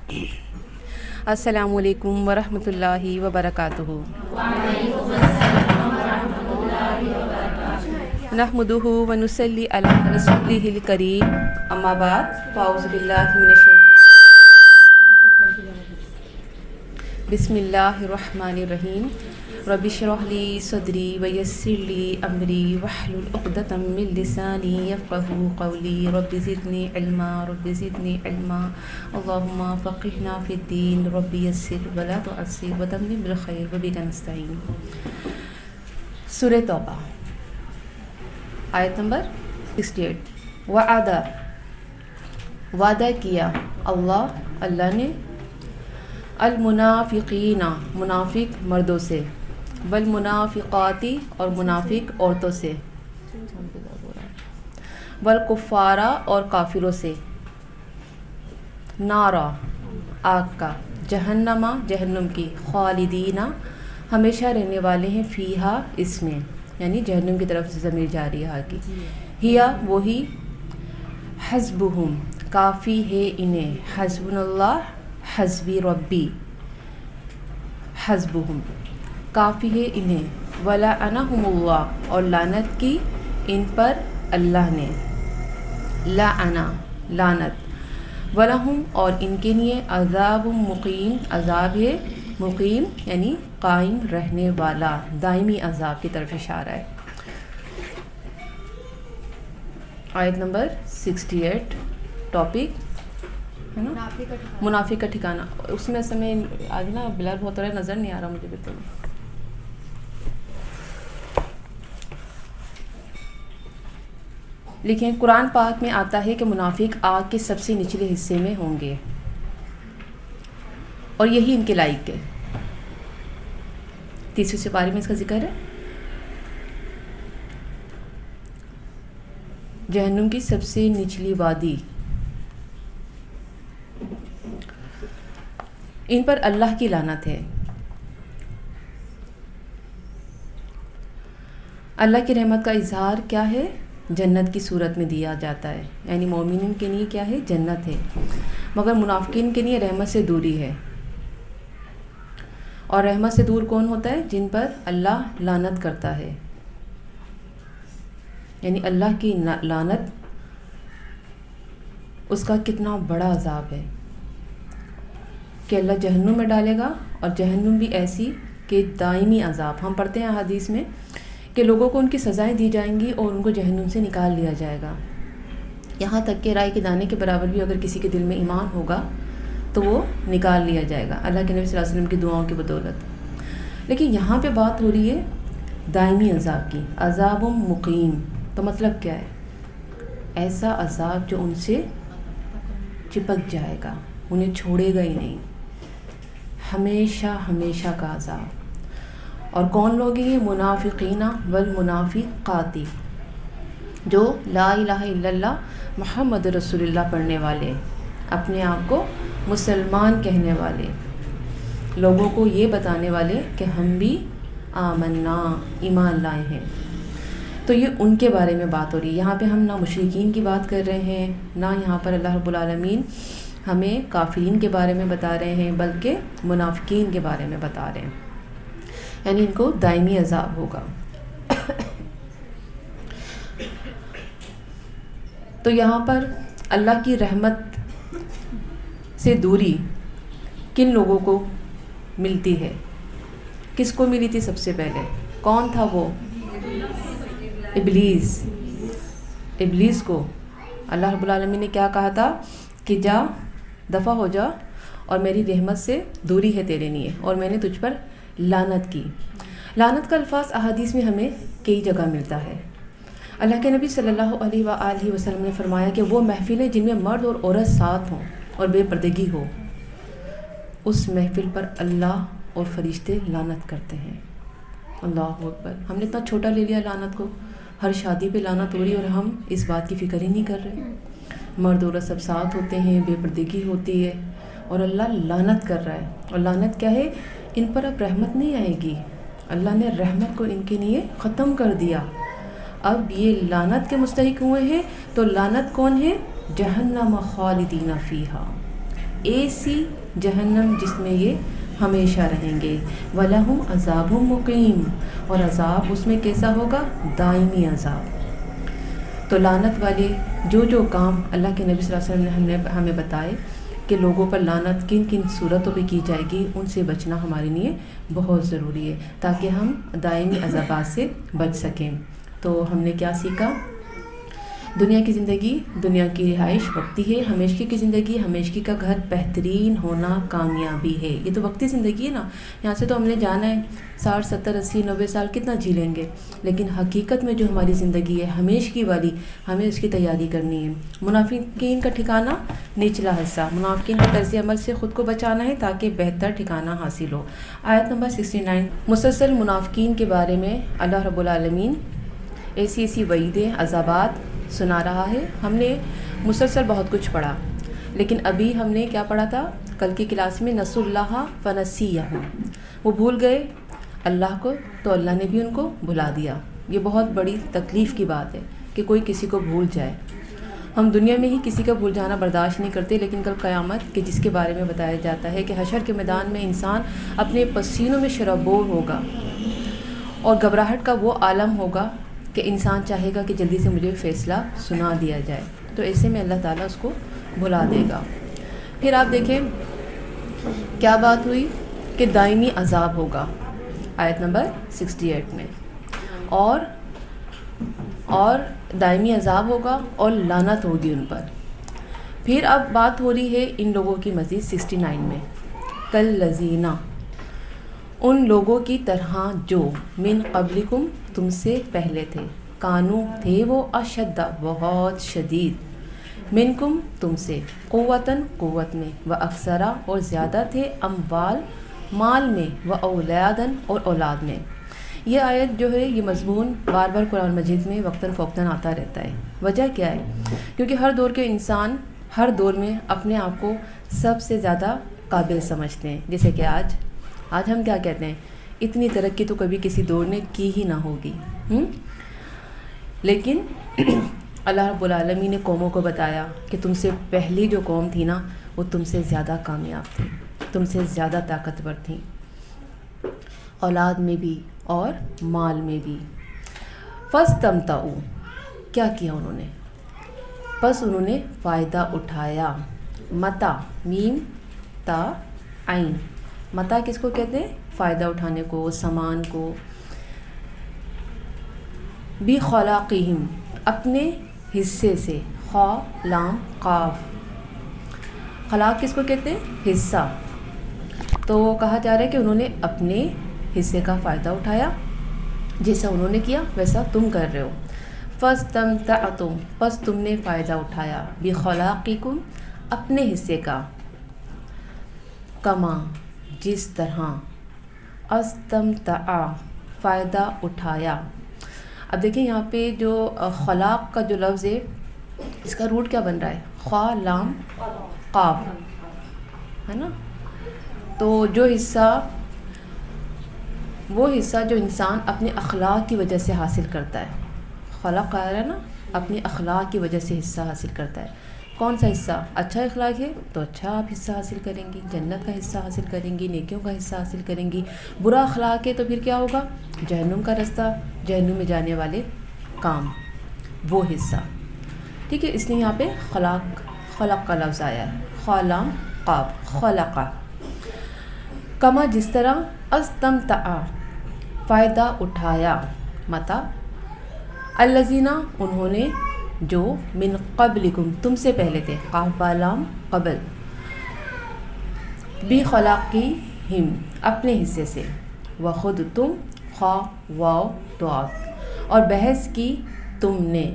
السلام علیکم ورحمۃ اللہ وبرکاتہ۔ نحمدہ ونصلی علی رسولہ الکریم، اما بعد فاعوذ باللہ من الشیطان الرجیم، بسم اللہ الرحمن الرحیم۔ رب اشرح لی صدری ویسر لی امری واحلل عقدۃ من لسانی یفقہوا قولی، رب زدنی علما رب زدنی علما، اللہم فقہنا فی الدین، رب یسر ولا تعسر وتمم بالخیر وبک نستعین۔ سورہ توبہ آیت نمبر 68۔ وعدہ کیا اللہ نے المنافقین منافق مردوں سے، والمنافقاتی اور منافق عورتوں سے، والکفارا اور کافروں سے، نارا آگ کا، جہنما جہنم کی، خالدین ہمیشہ رہنے والے ہیں، فیہا اس میں، یعنی جہنم کی طرف سے ضمیر جاری ہے آگے، ہیا وہی، حسبہم کافی ہے انہیں، حسبنا اللہ حسبی ربی، حسبہم کافی ہے انہیں، ولعنہم اللہ اور لعنت کی ان پر اللہ نے، لعنا لعنت، ولہم اور ان کے لیے عذاب مقیم عذاب ہے، مقیم یعنی قائم رہنے والا، دائمی عذاب کی طرف اشارہ ہے۔ آیت نمبر 68، ٹاپک ہے نا منافق کا ٹھکانہ۔ اس میں سمے آج نا بلر بہت رہا نظر نہیں آ رہا مجھے بالکل۔ لیکن قرآن پاک میں آتا ہے کہ منافق آگ کے سب سے نچلے حصے میں ہوں گے اور یہی ان کے لائق ہے۔ 30ویں سپارے میں اس کا ذکر ہے، جہنم کی سب سے نچلی وادی، ان پر اللہ کی لعنت ہے۔ اللہ کی رحمت کا اظہار کیا ہے؟ جنت کی صورت میں دیا جاتا ہے، یعنی مومنین کے لیے کیا ہے؟ جنت ہے، مگر منافقین کے لیے رحمت سے دوری ہے۔ اور رحمت سے دور کون ہوتا ہے؟ جن پر اللہ لعنت کرتا ہے، یعنی اللہ کی لعنت، اس کا کتنا بڑا عذاب ہے کہ اللہ جہنم میں ڈالے گا، اور جہنم بھی ایسی کہ دائمی عذاب۔ ہم پڑھتے ہیں حدیث میں کہ لوگوں کو ان کی سزائیں دی جائیں گی اور ان کو جہنم سے نکال لیا جائے گا، یہاں تک کہ رائے کے دانے کے برابر بھی اگر کسی کے دل میں ایمان ہوگا تو وہ نکال لیا جائے گا اللہ کے نبی صلی اللہ علیہ وسلم کی دعاؤں کی بدولت۔ لیکن یہاں پہ بات ہو رہی ہے دائمی عذاب کی، عذاب مقیم، تو مطلب کیا ہے؟ ایسا عذاب جو ان سے چپک جائے گا، انہیں چھوڑے گا ہی نہیں، ہمیشہ ہمیشہ کا عذاب۔ اور کون لوگ ہیں؟ منافقین والمنافقاتی، جو لا الہ الا اللہ محمد رسول اللہ پڑھنے والے، اپنے آپ کو مسلمان کہنے والے، لوگوں کو یہ بتانے والے کہ ہم بھی آمنا ایمان لائے ہیں۔ تو یہ ان کے بارے میں بات ہو رہی ہے یہاں پہ۔ ہم نہ مشرکین کی بات کر رہے ہیں، نہ یہاں پر اللہ رب العالمین ہمیں کافرین کے بارے میں بتا رہے ہیں، بلکہ منافقین کے بارے میں بتا رہے ہیں، یعنی ان کو دائمی عذاب ہوگا۔ تو یہاں پر اللہ کی رحمت سے دوری کن لوگوں کو ملتی ہے؟ کس کو ملی تھی سب سے پہلے؟ کون تھا وہ؟ ابلیس کو اللہ رب العالمین نے کیا کہا تھا کہ جا دفع ہو جا، اور میری رحمت سے دوری ہے تیرے لیے، اور میں نے تجھ پر لعنت کی۔ لعنت کا الفاظ احادیث میں ہمیں کئی جگہ ملتا ہے۔ اللہ کے نبی صلی اللہ علیہ وآلہ وسلم نے فرمایا کہ وہ محفلیں جن میں مرد اور عورت ساتھ ہوں اور بے پردگی ہو، اس محفل پر اللہ اور فرشتے لعنت کرتے ہیں۔ اللہ اکبر! ہم نے اتنا چھوٹا لے لیا لعنت کو، ہر شادی پہ لعنت ہو رہی ہے اور ہم اس بات کی فکر ہی نہیں کر رہے۔ مرد عورت سب ساتھ ہوتے ہیں، بے پردگی ہوتی ہے، اور اللہ لعنت کر رہا ہے۔ اور لعنت کیا ہے؟ ان پر اب رحمت نہیں آئے گی، اللہ نے رحمت کو ان کے لیے ختم کر دیا۔ اب یہ لعنت کے مستحق ہوئے ہیں، تو لعنت کون ہے؟ جہنم خالدین فیہا، ایسی جہنم جس میں یہ ہمیشہ رہیں گے. وَلَهُمْ عَذَابٌ مُقِيمٌ، اور عذاب اس میں کیسا ہوگا؟ دائمی عذاب. تو لعنت والے جو کام اللہ کے نبی صلی اللہ علیہ وسلم نے ہمیں بتائے کہ لوگوں پر لعنت کن کن صورتوں پہ کی جائے گی، ان سے بچنا ہمارے لیے بہت ضروری ہے تاکہ ہم دائمی عذابات سے بچ سکیں. تو ہم نے کیا سیکھا؟ دنیا کی زندگی دنیا کی رہائش وقتی ہے، ہمیشگی کی زندگی ہمیشگی کا گھر بہترین ہونا کامیابی ہے. یہ تو وقتی زندگی ہے نا، یہاں سے تو ہم نے جانا ہے 60 70 80 90 سال کتنا جی لیں گے، لیکن حقیقت میں جو ہماری زندگی ہے ہمیشگی والی، ہمیں اس کی تیاری کرنی ہے. منافقین کا ٹھکانہ نچلا حصہ، منافقین کے طرز عمل سے خود کو بچانا ہے تاکہ بہتر ٹھکانہ حاصل ہو. آیت نمبر 69. مسلسل منافقین کے بارے میں اللہ رب العالمین ایسی وعیدیں عذابات سنا رہا ہے. ہم نے مسلسل بہت کچھ پڑھا، لیکن ابھی ہم نے کیا پڑھا تھا کل کی کلاس میں؟ نسوا اللہ فنسیہم، وہ بھول گئے اللہ کو تو اللہ نے بھی ان کو بھلا دیا. یہ بہت بڑی تکلیف کی بات ہے کہ کوئی کسی کو بھول جائے. ہم دنیا میں ہی کسی کا بھول جانا برداشت نہیں کرتے، لیکن کل قیامت کے جس کے بارے میں بتایا جاتا ہے کہ حشر کے میدان میں انسان اپنے پسینوں میں شرابور ہوگا اور گھبراہٹ کا وہ عالم ہوگا کہ انسان چاہے گا کہ جلدی سے مجھے فیصلہ سنا دیا جائے. تو ایسے میں اللہ تعالیٰ اس کو بھلا دے گا. پھر آپ دیکھیں کیا بات ہوئی کہ دائمی عذاب ہوگا آیت نمبر 68 میں، اور دائمی عذاب ہوگا اور لعنت ہوگی ان پر. پھر اب بات ہو رہی ہے ان لوگوں کی مزید 69 میں، کالذین، ان لوگوں کی طرح جو من قبلکم، تم سے پہلے تھے، کانو، تھے وہ، اشد، بہت شدید، منکم، تم سے، قوتاً، قوت میں، و اکثرا، اور زیادہ تھے، اموال، مال میں، و اولاداً، اور اولاد میں. یہ آیت جو ہے یہ مضمون بار بار قرآن مجید میں وقتاً فوقتاً آتا رہتا ہے. وجہ کیا ہے؟ کیونکہ ہر دور کے انسان ہر دور میں اپنے آپ کو سب سے زیادہ قابل سمجھتے ہیں. جیسے کہ آج ہم کیا کہتے ہیں؟ اتنی ترقی تو کبھی کسی دور نے کی ہی نہ ہوگی. لیکن اللہ رب العالمین نے قوموں کو بتایا کہ تم سے پہلی جو قوم تھی نا وہ تم سے زیادہ کامیاب تھی، تم سے زیادہ طاقتور تھی، اولاد میں بھی اور مال میں بھی. فاستمتعوا، کیا کیا انہوں نے؟ بس انہوں نے فائدہ اٹھایا. متا، میم تا عین، متا کس کو کہتے ہیں؟ فائدہ اٹھانے کو، سامان کو. بخلاقہم، اپنے حصے سے، خا لام قاف، خلاق کس کو کہتے ہیں؟ حصہ. تو کہا جا رہا ہے کہ انہوں نے اپنے حصے کا فائدہ اٹھایا، جیسا انہوں نے کیا ویسا تم کر رہے ہو. فاستمتعتم، پس تم نے فائدہ اٹھایا، بخلاقکم، اپنے حصے کا، کما، جس طرح، استمتع، فائدہ اٹھایا. اب دیکھیں یہاں پہ جو خلاق کا جو لفظ ہے اس کا روٹ کیا بن رہا ہے؟ خا لام قاف، ہے نا. تو جو حصہ، وہ حصہ جو انسان اپنے اخلاق کی وجہ سے حاصل کرتا ہے، خلق کہا رہا ہے نا، اپنے اخلاق کی وجہ سے حصہ حاصل کرتا ہے. کون سا حصہ؟ اچھا اخلاق ہے تو اچھا آپ حصہ حاصل کریں گی، جنت کا حصہ حاصل کریں گی، نیکیوں کا حصہ حاصل کریں گی. برا اخلاق ہے تو پھر کیا ہوگا؟ جہنم کا رستہ، جہنم میں جانے والے کام، وہ حصہ. ٹھیک ہے، اس لیے یہاں پہ خلق کا لفظ آیا ہے، خالام قاف، خلقہ. کما، جس طرح، استمتع، فائدہ اٹھایا، متا، الذین، انہوں نے، جو، من قبلکم، تم سے پہلے تھے، قاف بالام قبل، بخلاقہم، اپنے حصے سے، وخود تم، خا واو دعات، اور بحث کی تم نے.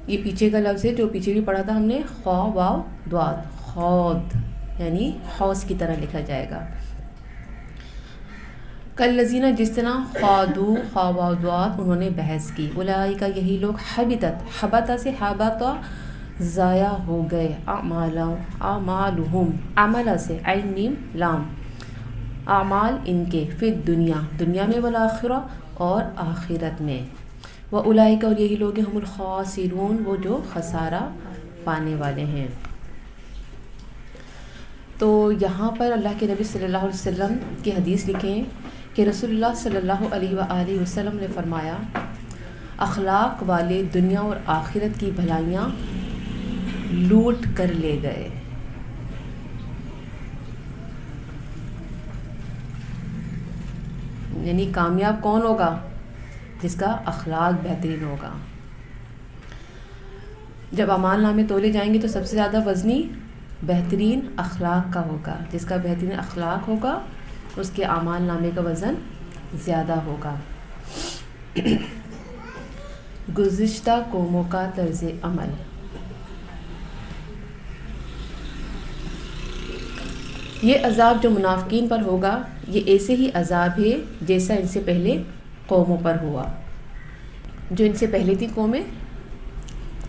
یہ پیچھے کا لفظ ہے جو پیچھے بھی پڑھا تھا ہم نے، خا واو دعات، خود یعنی حوض کی طرح لکھا جائے گا. کالذین، جس طرح، خاضوا، خا واو دعات، انہوں نے بحث کی. اولئک، یہی لوگ، حبطت، حبطہ سے حبطہ، ضائع ہو گئے، اعمالہم، عملہ سے، عین میم لام، اعمال ان کے، فی الدنیا، دنیا میں، والآخرہ، اور آخرت میں. واولئک، اور یہی لوگ ہم الخاسرون، وہ جو خسارہ پانے والے ہیں. تو یہاں پر اللہ کے نبی صلی اللہ علیہ وسلم کی حدیث لکھیں کہ رسول اللہ صلی اللہ علیہ وآلہ وسلم نے فرمایا، اخلاق والے دنیا اور آخرت کی بھلائیاں لوٹ کر لے گئے۔ یعنی کامیاب کون ہوگا؟ جس کا اخلاق بہترین ہوگا۔ جب اعمال نامے تولے جائیں گے تو سب سے زیادہ وزنی بہترین اخلاق کا ہوگا۔ جس کا بہترین اخلاق ہوگا اس کے اعمال نامے کا وزن زیادہ ہوگا۔ گزشتہ قوموں کا طرز عمل۔ یہ عذاب جو منافقین پر ہوگا یہ ایسے ہی عذاب ہے جیسا ان سے پہلے قوموں پر ہوا۔ جو ان سے پہلے تھی قومیں،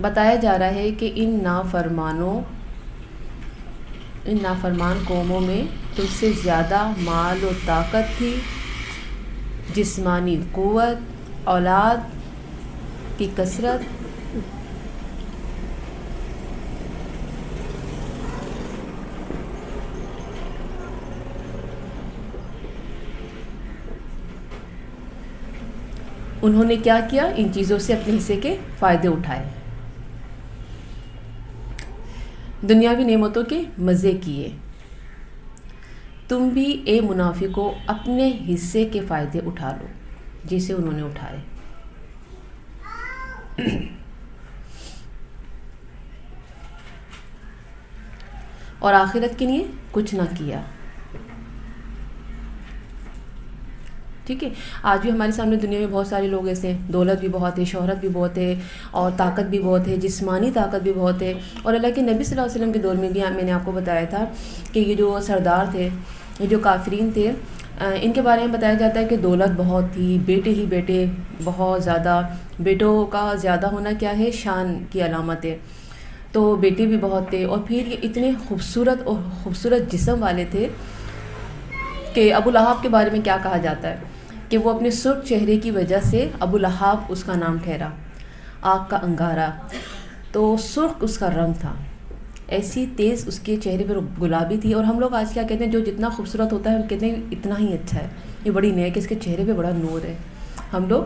بتایا جا رہا ہے کہ ان نافرمان قوموں میں تم سے زیادہ مال و طاقت تھی، جسمانی قوت، اولاد کی کثرت، انہوں نے کیا کیا؟ ان چیزوں سے اپنے حصے کے فائدے اٹھائے، دنیاوی نعمتوں کے مزے کیے۔ تم بھی اے منافقو اپنے حصے کے فائدے اٹھا لو جسے انہوں نے اٹھائے۔ اور آخرت کے لیے کچھ نہ کیا۔ ٹھیک ہے، آج بھی ہمارے سامنے دنیا میں بہت سارے لوگ ایسے ہیں، دولت بھی بہت ہے، شہرت بھی بہت ہے، اور طاقت بھی بہت ہے، جسمانی طاقت بھی بہت ہے۔ اور اللہ کے نبی صلی اللہ علیہ وسلم کے دور میں بھی میں نے آپ کو بتایا تھا کہ یہ جو سردار تھے، یہ جو کافرین تھے، ان کے بارے میں بتایا جاتا ہے کہ دولت بہت تھی، بیٹے ہی بیٹے بہت زیادہ، بیٹوں کا زیادہ ہونا کیا ہے؟ شان کی علامت ہے۔ تو بیٹے بھی بہت تھے، اور پھر یہ اتنے خوبصورت جسم والے تھے کہ ابو لہب کے بارے میں کیا کہا جاتا ہے کہ وہ اپنے سرخ چہرے کی وجہ سے ابو لہب اس کا نام ٹھہرا، آگ کا انگارہ۔ تو سرخ اس کا رنگ تھا، ایسی تیز اس کے چہرے پر گلابی تھی۔ اور ہم لوگ آج کیا کہتے ہیں، جو جتنا خوبصورت ہوتا ہے ہم کہتے ہیں اتنا ہی اچھا ہے، یہ بڑی نیک ہے، اس کے چہرے پہ بڑا نور ہے۔ ہم لوگ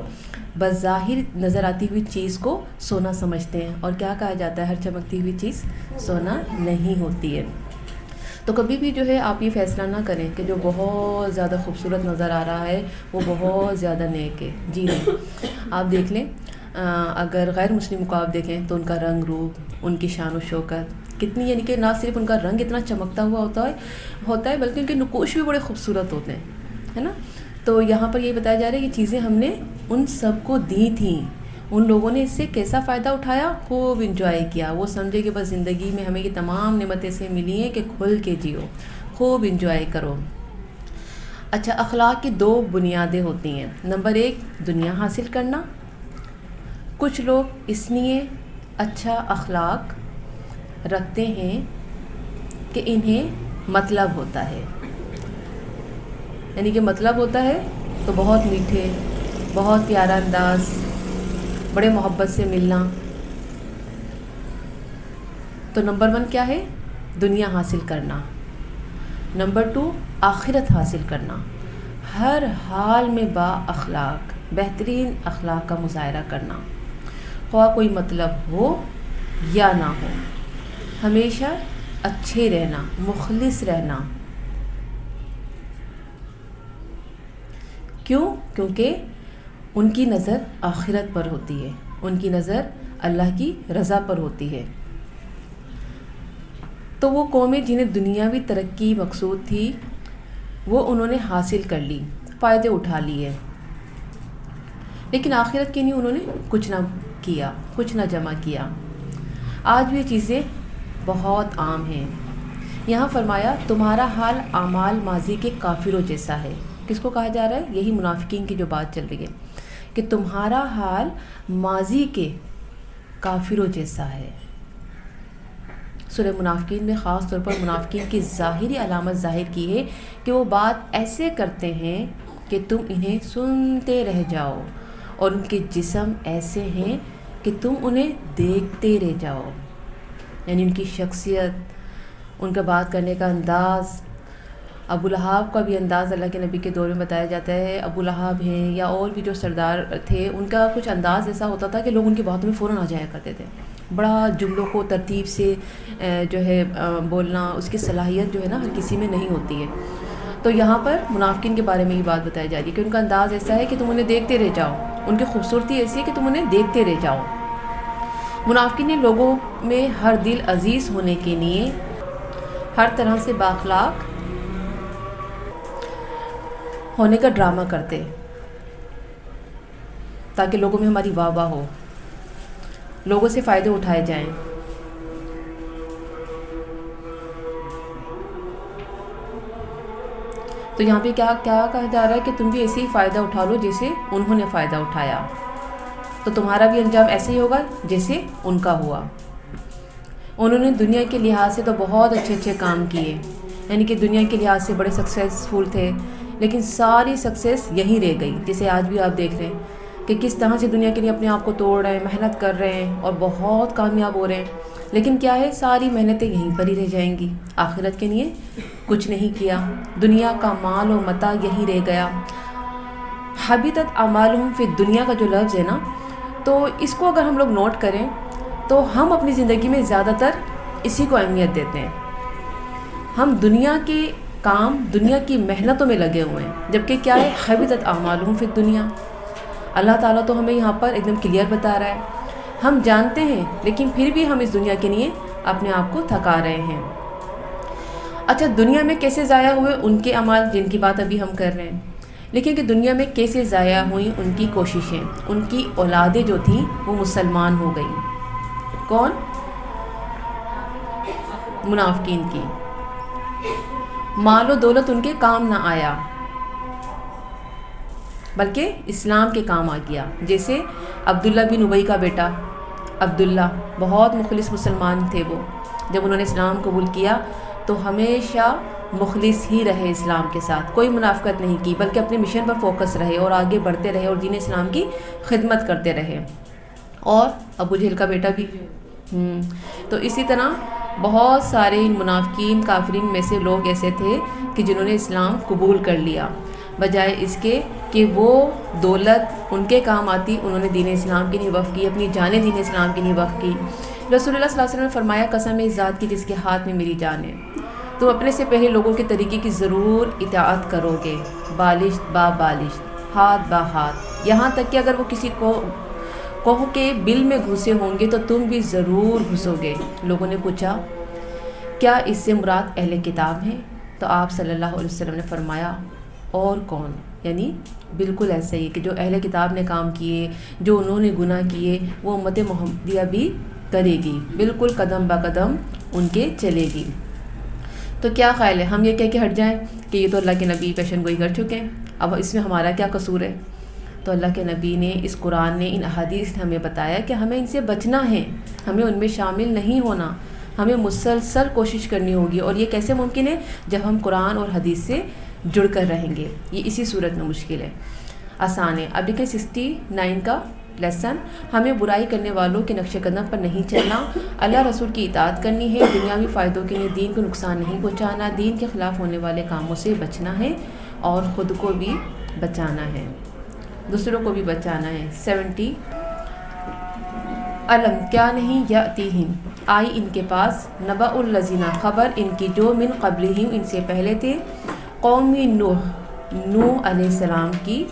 بظاہر نظر آتی ہوئی چیز کو سونا سمجھتے ہیں، اور کیا کہا جاتا ہے؟ ہر چمکتی ہوئی چیز سونا نہیں ہوتی ہے۔ تو کبھی بھی جو ہے آپ یہ فیصلہ نہ کریں کہ جو بہت زیادہ خوبصورت نظر آ رہا ہے وہ بہت زیادہ نیک ہے۔ جی نہیں، آپ دیکھ لیں، اگر غیر مسلم کو آپ دیکھیں تو ان کا رنگ روپ، ان کی شان و شوکت کتنی، یعنی کہ نہ صرف ان کا رنگ اتنا چمکتا ہوا ہوتا ہے بلکہ ان کے نقوش بھی بڑے خوبصورت ہوتے ہیں، ہے نا۔ تو یہاں پر یہ بتایا جا رہا ہے یہ چیزیں ہم نے ان سب کو دی تھیں، ان لوگوں نے اس سے کیسا فائدہ اٹھایا؟ خوب انجوائے کیا۔ وہ سمجھے کہ بس زندگی میں ہمیں یہ تمام نعمتیں سے ملی ہیں کہ کھل کے جیو، خوب انجوائے کرو۔ اچھا، اخلاق کی دو بنیادیں ہوتی ہیں۔ نمبر 1 دنیا حاصل کرنا۔ کچھ لوگ اس لیے اچھا اخلاق رکھتے ہیں کہ انہیں مطلب ہوتا ہے، یعنی کہ مطلب ہوتا ہے تو بہت میٹھے، بہت پیارا انداز، بڑے محبت سے ملنا۔ تو نمبر 1 کیا ہے؟ دنیا حاصل کرنا۔ نمبر 2 آخرت حاصل کرنا، ہر حال میں با اخلاق، بہترین اخلاق کا مظاہرہ کرنا، خواہ کوئی مطلب ہو یا نہ ہو، ہمیشہ اچھے رہنا، مخلص رہنا۔ کیوں؟ کیونکہ ان کی نظر آخرت پر ہوتی ہے، ان کی نظر اللہ کی رضا پر ہوتی ہے۔ تو وہ قومیں جنہیں دنیاوی ترقی مقصود تھی وہ انہوں نے حاصل کر لی، فائدے اٹھا لیے، لیکن آخرت کے لیے انہوں نے کچھ نہ کیا، کچھ نہ جمع کیا۔ آج بھی یہ چیزیں بہت عام ہیں۔ یہاں فرمایا تمہارا حال اعمال ماضی کے کافروں جیسا ہے۔ کس کو کہا جا رہا ہے؟ یہی منافقین کی جو بات چل رہی ہے کہ تمہارا حال ماضی کے کافروں جیسا ہے۔ سورہ منافقین میں خاص طور پر منافقین کی ظاہری علامت ظاہر کی ہے کہ وہ بات ایسے کرتے ہیں کہ تم انہیں سنتے رہ جاؤ، اور ان کے جسم ایسے ہیں کہ تم انہیں دیکھتے رہ جاؤ، یعنی ان کی شخصیت، ان کا بات کرنے کا انداز. ابو لہب کا بھی انداز اللہ کے نبی کے دور میں بتایا جاتا ہے. ابو لہب ہیں یا اور بھی جو سردار تھے، ان کا کچھ انداز ایسا ہوتا تھا کہ لوگ ان کی باتوں میں فوراً آ جایا کرتے تھے. بڑا جملوں کو ترتیب سے جو ہے بولنا، اس کی صلاحیت جو ہے نا ہر کسی میں نہیں ہوتی ہے. تو یہاں پر منافقین کے بارے میں یہ بات بتائی جا رہی ہے کہ ان کا انداز ایسا ہے کہ تم انہیں دیکھتے رہ جاؤ. ان کی خوبصورتی ایسی ہے کہ تم انہیں دیکھتے رہ جاؤ. منافقین نے لوگوں میں ہر دل عزیز ہونے کے لیے ہر طرح سے بااخلاق ہونے کا ڈرامہ کرتے تاکہ لوگوں میں ہماری واہ واہ ہو، لوگوں سے فائدے اٹھائے جائیں. تو یہاں پہ کیا کہا جا رہا ہے کہ تم بھی ایسے ہی فائدہ اٹھا لو جیسے انہوں نے فائدہ اٹھایا، تو تمہارا بھی انجام ایسے ہی ہوگا جیسے ان کا ہوا. انہوں نے دنیا کے لحاظ سے تو بہت اچھے اچھے کام کیے، یعنی کہ دنیا کے لحاظ سے بڑے سکسیسفل تھے، لیکن ساری سکسیس یہیں رہ گئی. جیسے آج بھی آپ دیکھ رہے ہیں کہ کس طرح سے دنیا کے لیے اپنے آپ کو توڑ رہے ہیں، محنت کر رہے ہیں اور بہت کامیاب ہو رہے ہیں، لیکن کیا ہے ساری محنتیں یہیں پر ہی رہ جائیں گی. آخرت کے لیے کچھ نہیں کیا، دنیا کا مال و متاع یہیں رہ گیا. حبطت اعمالہم فی الدنیا کا جو لفظ ہے نا، تو اس کو اگر ہم لوگ نوٹ کریں تو ہم اپنی زندگی میں زیادہ تر اسی کو اہمیت دیتے ہیں. ہم دنیا کے کام، دنیا کی محنتوں میں لگے ہوئے ہیں، جبکہ کیا ہے حبطت اعمالہم فی الدنیا. اللہ تعالیٰ تو ہمیں یہاں پر ایک دم کلیئر بتا رہا ہے. ہم جانتے ہیں لیکن پھر بھی ہم اس دنیا کے لیے اپنے آپ کو تھکا رہے ہیں. اچھا، دنیا میں کیسے ضائع ہوئے ان کے اعمال جن کی بات ابھی ہم کر رہے ہیں، لیکن کہ دنیا میں کیسے ضائع ہوئیں ان کی کوششیں. ان کی اولادیں جو تھیں وہ مسلمان ہو گئیں. کون؟ منافقین کی. مال و دولت ان کے کام نہ آیا بلکہ اسلام کے کام آ گیا. جیسے عبداللہ بن ابی کا بیٹا عبداللہ، بہت مخلص مسلمان تھے. وہ جب انہوں نے اسلام قبول کیا تو ہمیشہ مخلص ہی رہے اسلام کے ساتھ، کوئی منافقت نہیں کی، بلکہ اپنے مشن پر فوکس رہے اور آگے بڑھتے رہے اور دین اسلام کی خدمت کرتے رہے. اور ابو جہل کا بیٹا بھی. تو اسی طرح بہت سارے منافقین کافرین میں سے لوگ ایسے تھے کہ جنہوں نے اسلام قبول کر لیا، بجائے اس کے کہ وہ دولت ان کے کام آتی، انہوں نے دین اسلام کے لیے وقف کی، اپنی جانیں دین اسلام کے لیے وقف کی. رسول اللہ صلی اللہ علیہ وسلم نے فرمایا، قسم اس ذات کی جس کے ہاتھ میں میری جان ہے، تم اپنے سے پہلے لوگوں کے طریقے کی ضرور اطاعت کرو گے، بالشت با بالشت، ہاتھ با ہاتھ، یہاں تک کہ اگر وہ کسی کو کوہ کے بل میں گھسے ہوں گے تو تم بھی ضرور گھسو گے. لوگوں نے پوچھا کیا اس سے مراد اہل کتاب ہیں؟ تو آپ صلی اللہ علیہ وسلم نے فرمایا اور کون، یعنی بالکل ایسا ہی کہ جو اہل کتاب نے کام کیے، جو انہوں نے گناہ کیے، وہ امت محمدیہ بھی کرے گی، بالکل قدم با قدم ان کے چلے گی. تو کیا خیال ہے ہم یہ کہہ کے ہٹ جائیں کہ یہ تو اللہ کے نبی پیشن گوئی کر چکے ہیں، اب اس میں ہمارا کیا قصور ہے؟ تو اللہ کے نبی نے، اس قرآن نے، ان احادیث نے ہمیں بتایا کہ ہمیں ان سے بچنا ہے، ہمیں ان میں شامل نہیں ہونا، ہمیں مسلسل کوشش کرنی ہوگی. اور یہ کیسے ممکن ہے؟ جب ہم قرآن اور حدیث سے جڑ کر رہیں گے. یہ اسی صورت میں مشکل ہے. آسان ہے. اب دیکھیں 69 کا لیسن، ہمیں برائی کرنے والوں کے نقش قدم پر نہیں چلنا، اللہ رسول کی اطاعت کرنی ہے، دنیاوی فائدوں کے لیے دین کو نقصان نہیں پہنچانا، دین کے خلاف ہونے والے کاموں سے بچنا ہے اور خود کو بھی بچانا ہے، دوسروں کو بھی بچانا ہے. 70 علم کیا نہیں یاتیہم آئی ان کے پاس، نبأ الذین خبر ان کی جو من قبلہم ان سے پہلے تھے، قوم نوح علیہ السلام کی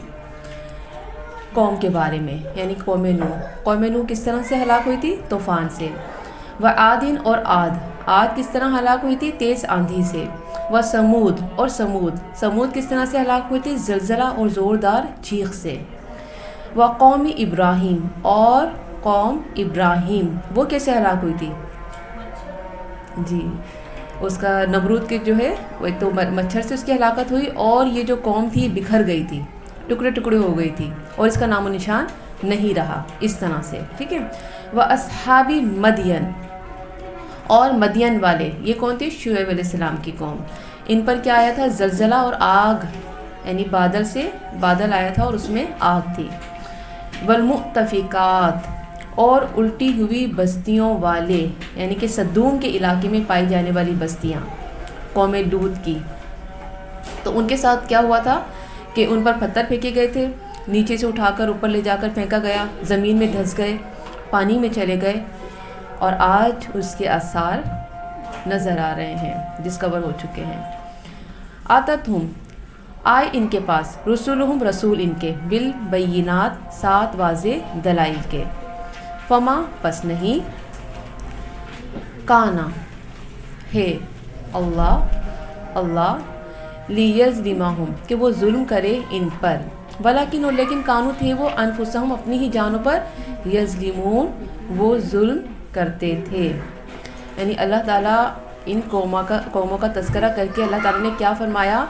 قوم کے بارے میں، یعنی قوم نوح کس طرح سے ہلاک ہوئی تھی؟ طوفان سے. وعاد اور عاد کس طرح ہلاک ہوئی تھی؟ تیز آندھی سے. سمود کس طرح سے ہلاک ہوئی تھی؟ زلزلہ اور زوردار چیخ سے. وقوم ابراہیم اور قوم ابراہیم وہ کیسے ہلاک ہوئی تھی؟ جی، اس کا نمرود کے جو ہے وہ ایک تو مچھر سے اس کی ہلاکت ہوئی، اور یہ جو قوم تھی بکھر گئی تھی، ٹکڑے ٹکڑے ہو گئی تھی اور اس کا نام و نشان نہیں رہا، اس طرح سے. ٹھیک ہے. واصحاب مدین اور مدین والے، یہ کون تھے؟ شعیب علیہ السلام کی قوم. ان پر کیا آیا تھا؟ زلزلہ اور آگ، یعنی بادل آیا تھا اور اس میں آگ تھی. والمؤتفقات اور الٹی ہوئی بستیوں والے یعنی کہ صدوم کے علاقے میں پائی جانے والی بستیاں قوم لوط کی، تو ان کے ساتھ کیا ہوا تھا کہ ان پر پتھر پھینکے گئے تھے، نیچے سے اٹھا کر اوپر لے جا کر پھینکا گیا، زمین میں دھنس گئے، پانی میں چلے گئے، اور آج اس کے آثار نظر آ رہے ہیں، ڈسکور ہو چکے ہیں۔ آتتہم آئے ان کے پاس، رسولہم رسول ان کے، بالبینات سات واضح دلائل کے، فما پس نہیں، کانا ہے اللہ لیظلمہم کہ وہ ظلم کرے ان پر، لیکن کانو تھے وہ، انفسہم اپنی ہی جانوں پر، یظلمون وہ ظلم کرتے تھے۔ یعنی اللہ تعالیٰ ان قوموں کا تذکرہ کر کے اللہ تعالیٰ نے کیا فرمایا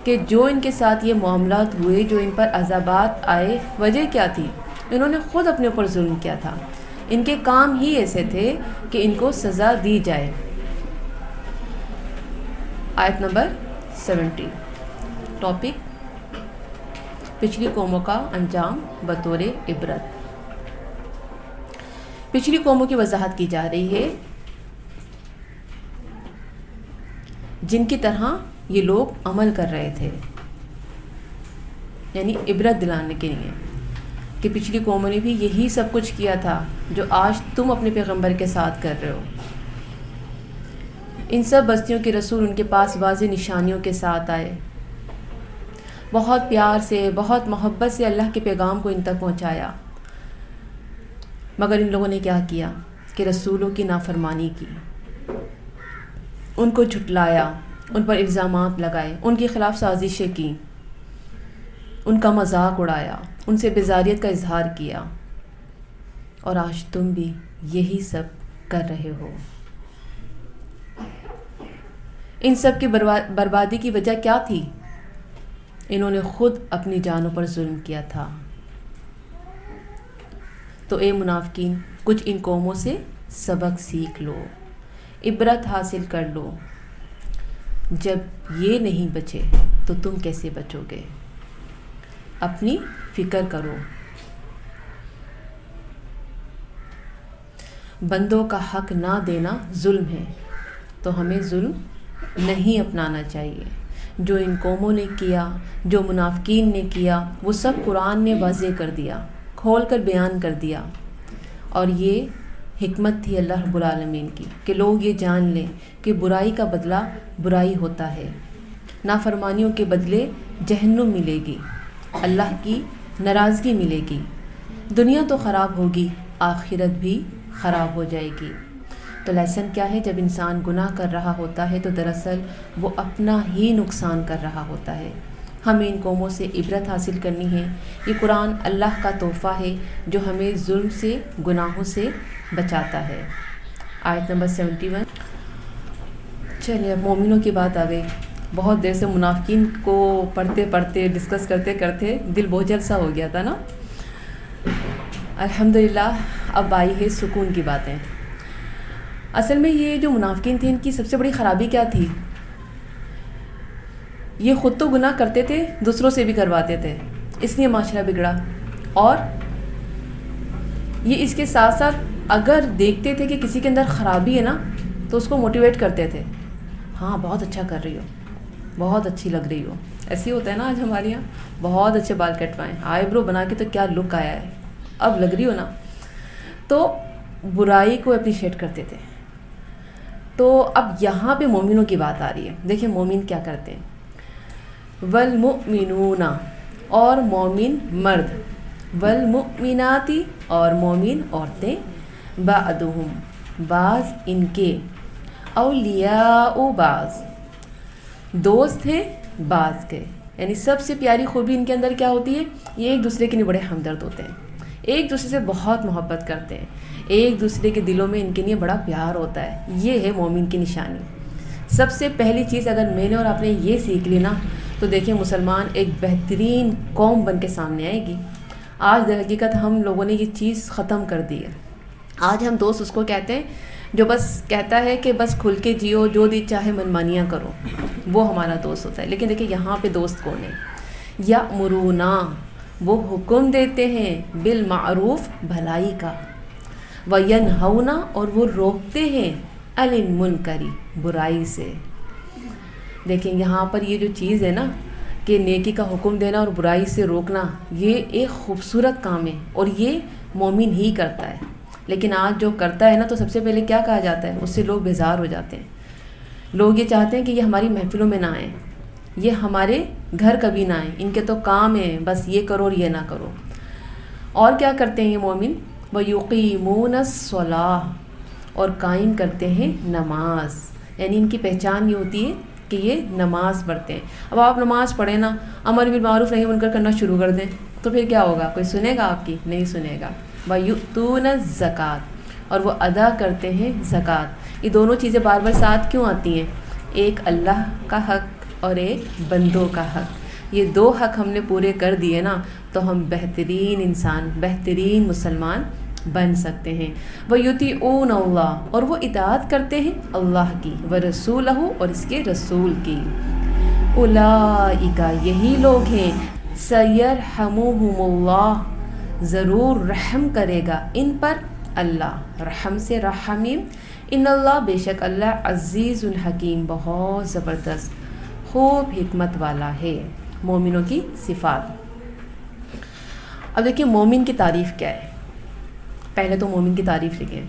کہ جو ان کے ساتھ یہ معاملات ہوئے، جو ان پر عذابات آئے، وجہ کیا تھی؟ انہوں نے خود اپنے اوپر ظلم کیا تھا، ان کے کام ہی ایسے تھے کہ ان کو سزا دی جائے۔ آیت نمبر 70، ٹاپک پچھلی قوموں کا انجام بطور عبرت۔ پچھلی قوموں کی وضاحت کی جا رہی ہے جن کی طرح یہ لوگ عمل کر رہے تھے، یعنی عبرت دلانے کے لیے کہ پچھلی قوموں نے بھی یہی سب کچھ کیا تھا جو آج تم اپنے پیغمبر کے ساتھ کر رہے ہو۔ ان سب بستیوں کے رسول ان کے پاس واضح نشانیوں کے ساتھ آئے، بہت پیار سے، بہت محبت سے اللہ کے پیغام کو ان تک پہنچایا، مگر ان لوگوں نے کیا کیا کہ رسولوں کی نافرمانی کی، ان کو جھٹلایا، ان پر الزامات لگائے، ان کے خلاف سازشیں کی، ان کا مذاق اڑایا، ان سے بیزاریت کا اظہار کیا، اور آج تم بھی یہی سب کر رہے ہو۔ ان سب کی بربادی کی وجہ کیا تھی؟ انہوں نے خود اپنی جانوں پر ظلم کیا تھا۔ تو اے منافقین، کچھ ان قوموں سے سبق سیکھ لو، عبرت حاصل کر لو۔ جب یہ نہیں بچے تو تم کیسے بچو گے؟ اپنی فکر کرو۔ بندوں کا حق نہ دینا ظلم ہے، تو ہمیں ظلم نہیں اپنانا چاہیے۔ جو ان قوموں نے کیا، جو منافقین نے کیا، وہ سب قرآن نے واضح کر دیا، کھول کر بیان کر دیا، اور یہ حکمت تھی اللہ رب العالمین کی کہ لوگ یہ جان لیں کہ برائی کا بدلہ برائی ہوتا ہے، نافرمانیوں کے بدلے جہنم ملے گی، اللہ کی ناراضگی ملے گی، دنیا تو خراب ہوگی، آخرت بھی خراب ہو جائے گی۔ تو لیسن کیا ہے؟ جب انسان گناہ کر رہا ہوتا ہے تو دراصل وہ اپنا ہی نقصان کر رہا ہوتا ہے۔ ہمیں ان قوموں سے عبرت حاصل کرنی ہے۔ یہ قرآن اللہ کا تحفہ ہے جو ہمیں ظلم سے، گناہوں سے بچاتا ہے۔ آیت نمبر 71۔ چلیے اب مومنوں کی بات آ گئی۔ بہت دیر سے منافقین کو پڑھتے پڑھتے، ڈسکس کرتے کرتے دل بوجھل سا ہو گیا تھا نا۔ الحمدللہ اب آئی ہے سکون کی باتیں۔ اصل میں یہ جو منافقین تھے، ان کی سب سے بڑی خرابی کیا تھی؟ یہ خود تو گناہ کرتے تھے، دوسروں سے بھی کرواتے تھے، اس لیے معاشرہ بگڑا۔ اور یہ اس کے ساتھ ساتھ اگر دیکھتے تھے کہ کسی کے اندر خرابی ہے نا تو اس کو موٹیویٹ کرتے تھے، ہاں بہت اچھا کر رہی ہو، بہت اچھی لگ رہی ہو۔ ایسے ہی ہوتا ہے نا آج ہمارے یہاں، بہت اچھے بال کٹوائے، آئی برو بنا کے تو کیا لک آیا ہے، اب لگ رہی ہو نا۔ تو برائی کو اپریشیٹ کرتے تھے۔ تو اب یہاں پہ مومنوں کی بات آ رہی ہے۔ دیکھیں مومن کیا کرتے ہیں۔ والمؤمنون، اور مومن مرد، والمؤمناتی، اور مومن عورتیں، بعضهم، بعض ان کے، اولیاء، بعض دوست ہیں بعض کے، یعنی سب سے پیاری خوبی ان کے اندر کیا ہوتی ہے؟ یہ ایک دوسرے کے لیے بڑے ہمدرد ہوتے ہیں، ایک دوسرے سے بہت محبت کرتے ہیں، ایک دوسرے کے دلوں میں ان کے لیے بڑا پیار ہوتا ہے۔ یہ ہے مومن کی نشانی۔ سب سے پہلی چیز اگر میں نے اور آپ نے یہ سیکھ لی نا تو دیکھیں مسلمان ایک بہترین قوم بن کے سامنے آئے گی۔ آج در حقیقت ہم لوگوں نے یہ چیز ختم کر دی ہے۔ آج ہم دوست اس کو کہتے ہیں جو بس کہتا ہے کہ بس کھل کے جیو، جو دی چاہے منمانیاں کرو، وہ ہمارا دوست ہوتا ہے۔ لیکن دیکھیں یہاں پہ دوست کون ہے؟ یأمرونا، وہ حکم دیتے ہیں، بالمعروف، بھلائی کا، وَيَنْهَوْنَ اور وہ روکتے ہیں عَنِ الْمُنْکَرِ برائی سے. دیکھیں یہاں پر یہ جو چیز ہے نا کہ نیکی کا حکم دینا اور برائی سے روکنا، یہ ایک خوبصورت کام ہے اور یہ مومن ہی کرتا ہے. لیکن آج جو کرتا ہے نا تو سب سے پہلے کیا کہا جاتا ہے، اس سے لوگ بیزار ہو جاتے ہیں. لوگ یہ چاہتے ہیں کہ یہ ہماری محفلوں میں نہ آئیں، یہ ہمارے گھر کبھی نہ آئیں، ان کے تو کام ہے بس یہ کرو اور یہ نہ کرو. اور کیا کرتے ہیں یہ مومن؟ وَيُقِيمُونَ الصَّلَاةَ اور قائم کرتے ہیں نماز. یعنی ان کی پہچان یہ ہوتی ہے کہ یہ نماز پڑھتے ہیں. اب آپ نماز پڑھیں نا، امر بالمعروف نہی منکر کرنا شروع کر دیں تو پھر کیا ہوگا؟ کوئی سنے گا آپ کی؟ نہیں سنے گا. وَيُؤْتُونَ الزَّكَاةَ اور وہ ادا کرتے ہیں زکوٰۃ. یہ دونوں چیزیں بار بار ساتھ کیوں آتی ہیں؟ ایک اللہ کا حق اور ایک بندوں کا حق. یہ دو حق ہم نے پورے کر دیے نا تو ہم بہترین انسان، بہترین مسلمان بن سکتے ہیں. وَيُطِيعُونَ اللَّهَ اور وہ اطاعت کرتے ہیں اللہ کی، وَرَسُولَهُ اور اس کے رسول کی. اولئک یہی لوگ ہیں، سَيَرْحَمُهُمُ اللَّهُ ضرور رحم کرے گا ان پر اللہ. رحم سے رحمیم. ان اللہ بے شک اللہ عزیز الحکیم بہت زبردست خوب حکمت والا ہے. مومنوں کی صفات. اب دیکھیں مومن کی تعریف کیا ہے. پہلے تو مومن کی تعریف لکھیں.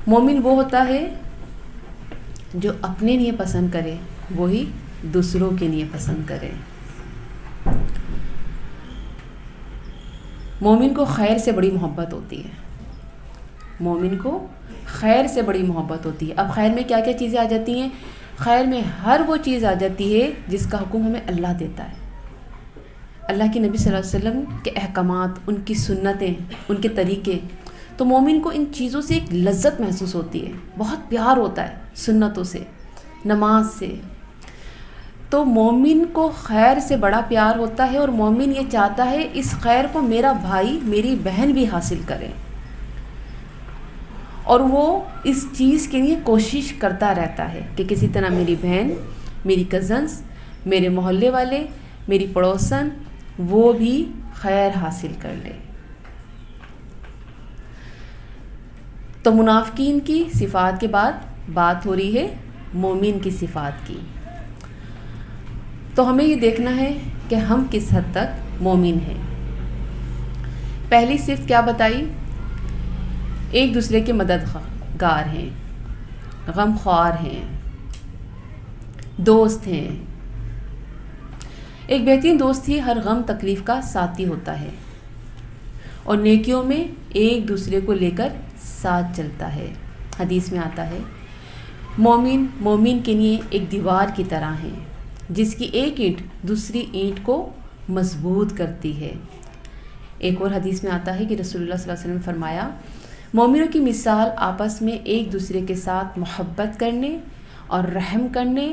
مومن وہ ہوتا ہے جو اپنے لیے پسند کرے وہی دوسروں کے لیے پسند کرے. مومن کو خیر سے بڑی محبت ہوتی ہے. مومن کو خیر سے بڑی محبت ہوتی ہے. اب خیر میں کیا کیا چیزیں آ جاتی ہیں؟ خیر میں ہر وہ چیز آ جاتی ہے جس کا حکم ہمیں اللہ دیتا ہے. اللہ کے نبی صلی اللہ علیہ وسلم کے احکامات، ان کی سنتیں، ان کے طریقے. تو مومن کو ان چیزوں سے ایک لذت محسوس ہوتی ہے، بہت پیار ہوتا ہے سنتوں سے، نماز سے. تو مومن کو خیر سے بڑا پیار ہوتا ہے اور مومن یہ چاہتا ہے اس خیر کو میرا بھائی میری بہن بھی حاصل کرے، اور وہ اس چیز کے لیے کوشش کرتا رہتا ہے کہ کسی طرح میری بہن، میری کزنس، میرے محلے والے، میری پڑوسن وہ بھی خیر حاصل کر لے. تو منافقین کی صفات کے بعد بات ہو رہی ہے مومن کی صفات کی. تو ہمیں یہ دیکھنا ہے کہ ہم کس حد تک مومن ہیں. پہلی صفت کیا بتائی؟ ایک دوسرے کے مددگار ہیں، غم خوار ہیں، دوست ہیں. ایک بہترین دوست ہی ہر غم تکلیف کا ساتھی ہوتا ہے اور نیکیوں میں ایک دوسرے کو لے کر ساتھ چلتا ہے. حدیث میں آتا ہے مومن کے لیے ایک دیوار کی طرح ہے جس کی ایک اینٹ دوسری اینٹ کو مضبوط کرتی ہے. ایک اور حدیث میں آتا ہے کہ رسول اللہ صلی اللہ علیہ وسلم نے فرمایا مومنوں کی مثال آپس میں ایک دوسرے کے ساتھ محبت کرنے اور رحم کرنے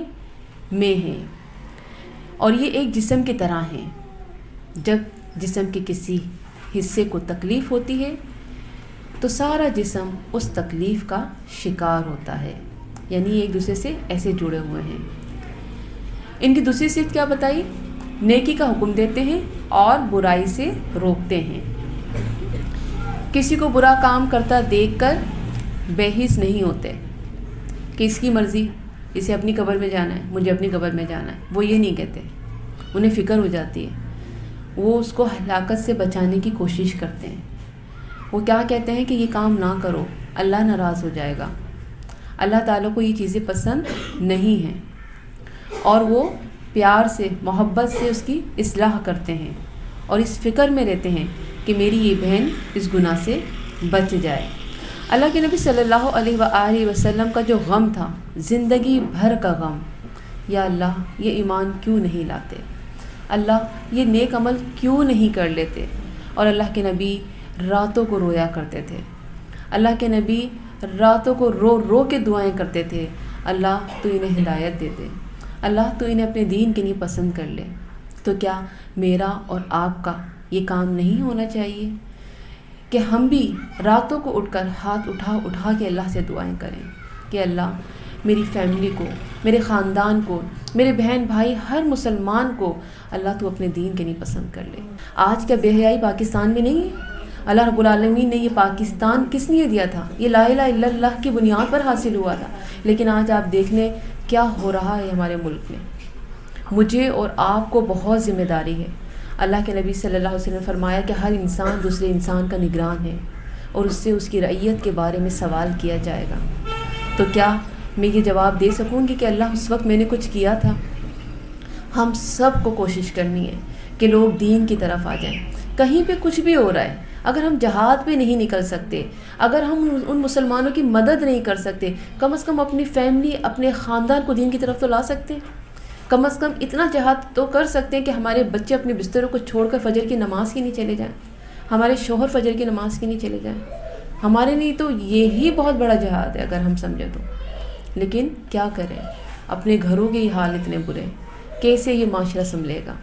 میں ہے، اور یہ ایک جسم کی طرح ہیں. جب جسم کے کسی حصے کو تکلیف ہوتی ہے تو سارا جسم اس تکلیف کا شکار ہوتا ہے. یعنی ایک دوسرے سے ایسے جڑے ہوئے ہیں. ان کی دوسری صفت کیا بتائی؟ نیکی کا حکم دیتے ہیں اور برائی سے روکتے ہیں. کسی کو برا کام کرتا دیکھ کر بے حس نہیں ہوتے کہ اس کی مرضی، اسے اپنی قبر میں جانا ہے، مجھے اپنی قبر میں جانا ہے. وہ یہ نہیں کہتے، انہیں فکر ہو جاتی ہے. وہ اس کو ہلاکت سے بچانے کی کوشش کرتے ہیں. وہ کیا کہتے ہیں کہ یہ کام نہ کرو، اللہ ناراض ہو جائے گا. اللہ تعالیٰ کو یہ چیزیں پسند نہیں ہیں، اور وہ پیار سے محبت سے اس کی اصلاح کرتے ہیں اور اس فکر میں رہتے ہیں کہ میری یہ بہن اس گناہ سے بچ جائے. اللہ کے نبی صلی اللہ علیہ وآلہ وسلم کا جو غم تھا، زندگی بھر کا غم، یا اللہ یہ ایمان کیوں نہیں لاتے، اللہ یہ نیک عمل کیوں نہیں کر لیتے. اور اللہ کے نبی راتوں کو رویا کرتے تھے. اللہ کے نبی راتوں کو رو رو کے دعائیں کرتے تھے، اللہ تو انہیں ہدایت دے دے، اللہ تو انہیں اپنے دین کے لیے پسند کر لے. تو کیا میرا اور آپ کا یہ کام نہیں ہونا چاہیے کہ ہم بھی راتوں کو اٹھ کر ہاتھ اٹھا کے اللہ سے دعائیں کریں کہ اللہ میری فیملی کو، میرے خاندان کو، میرے بہن بھائی ہر مسلمان کو اللہ تو اپنے دین کے لیے پسند کر لے. آج کیا بے حیائی پاکستان میں نہیں ہے؟ اللہ رب العالمین نے یہ پاکستان کس لیے دیا تھا؟ یہ لا الہ الا اللہ کی بنیاد پر حاصل ہوا تھا، لیکن آج آپ دیکھ لیں کیا ہو رہا ہے ہمارے ملک میں۔ مجھے اور آپ کو بہت ذمہ داری ہے۔ اللہ کے نبی صلی اللہ علیہ وسلم نے فرمایا کہ ہر انسان دوسرے انسان کا نگران ہے اور اس سے اس کی رعیت کے بارے میں سوال کیا جائے گا۔ تو کیا میں یہ جواب دے سکوں گی کہ اللہ اس وقت میں نے کچھ کیا تھا؟ ہم سب کو کوشش کرنی ہے کہ لوگ دین کی طرف آ جائیں۔ کہیں پہ کچھ بھی ہو رہا ہے، اگر ہم جہاد پہ نہیں نکل سکتے، اگر ہم ان مسلمانوں کی مدد نہیں کر سکتے، کم از کم اپنی فیملی، اپنے خاندان کو دین کی طرف تو لا سکتے ہیں۔ کم از کم اتنا جہاد تو کر سکتے ہیں کہ ہمارے بچے اپنے بستروں کو چھوڑ کر فجر کی نماز کے نہیں چلے جائیں، ہمارے شوہر فجر کی نماز کے نہیں چلے جائیں۔ ہمارے لیے تو یہی بہت بڑا جہاد ہے اگر ہم سمجھیں تو۔ لیکن کیا کریں، اپنے گھروں کے ہی حال اتنے برے، کیسے یہ معاشرہ سنبھلے گا؟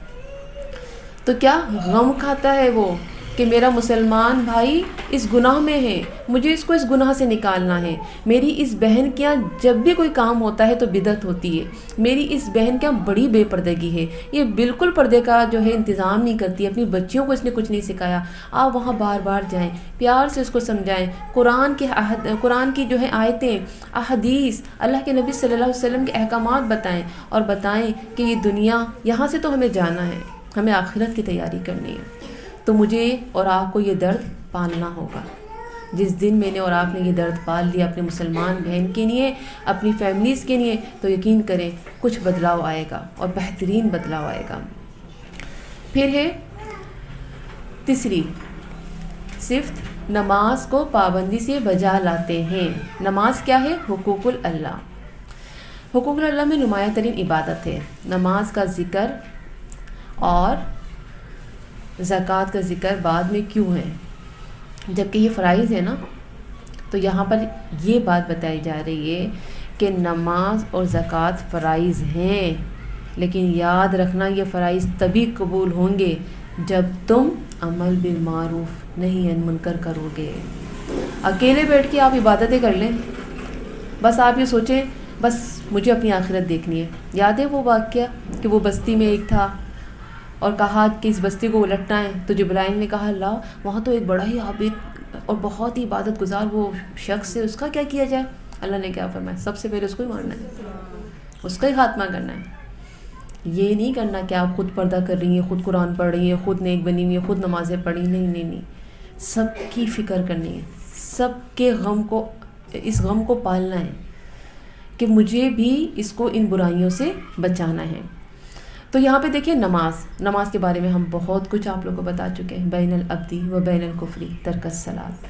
تو کیا غم کھاتا ہے وہ کہ میرا مسلمان بھائی اس گناہ میں ہے، مجھے اس کو اس گناہ سے نکالنا ہے۔ میری اس بہن کے یہاں جب بھی کوئی کام ہوتا ہے تو بدعت ہوتی ہے، میری اس بہن کے یہاں بڑی بے پردگی ہے، یہ بالکل پردے کا جو ہے انتظام نہیں کرتی، اپنی بچیوں کو اس نے کچھ نہیں سکھایا۔ آپ وہاں بار بار جائیں، پیار سے اس کو سمجھائیں، قرآن کی جو ہے آیتیں، احادیث، اللہ کے نبی صلی اللہ علیہ وسلم کے احکامات بتائیں، اور بتائیں کہ یہ دنیا، یہاں سے تو ہمیں جانا ہے، ہمیں آخرت کی تیاری کرنی ہے۔ تو مجھے اور آپ کو یہ درد پالنا ہوگا۔ جس دن میں نے اور آپ نے یہ درد پال لیا اپنے مسلمان بہن کے لیے، اپنی فیملیز کے لیے، تو یقین کریں کچھ بدلاؤ آئے گا اور بہترین بدلاؤ آئے گا۔ پھر ہے تیسری صفت، نماز کو پابندی سے بجا لاتے ہیں۔ نماز کیا ہے؟ حقوق اللہ۔ حقوق اللہ میں نمایاں ترین عبادت ہے۔ نماز کا ذکر اور زکوٰۃ کا ذکر بعد میں کیوں ہے؟ جبکہ یہ فرائض ہے نا، تو یہاں پر یہ بات بتائی جا رہی ہے کہ نماز اور زکوٰۃ فرائض ہیں، لیکن یاد رکھنا یہ فرائض تبھی قبول ہوں گے جب تم عمل بالمعروف نہی عن منکر کرو گے۔ اکیلے بیٹھ کے آپ عبادتیں کر لیں، بس آپ یہ سوچیں بس مجھے اپنی آخرت دیکھنی ہے۔ یاد ہے وہ واقعہ کہ وہ بستی میں ایک تھا اور کہا کہ اس بستی کو الٹنا ہے، تو جبرائیل نے کہا اللہ وہاں تو ایک بڑا ہی عابد اور بہت ہی عبادت گزار وہ شخص ہے، اس کا کیا کیا جائے؟ اللہ نے کیا فرمایا؟ سب سے پہلے اس کو ہی مارنا ہے، اس کا ہی خاتمہ کرنا ہے۔ یہ نہیں کرنا کہ آپ خود پردہ کر رہی ہیں، خود قرآن پڑھ رہی ہیں، خود نیک بنی ہوئی ہیں، خود نمازیں پڑھی، نہیں، سب کی فکر کرنی ہے، سب کے غم کو، اس غم کو پالنا ہے کہ مجھے بھی اس کو ان برائیوں سے بچانا ہے۔ تو یہاں پہ دیکھیں نماز کے بارے میں ہم بہت کچھ آپ لوگوں کو بتا چکے ہیں، بین العبدی و بین الکفری ترک الصلاۃ۔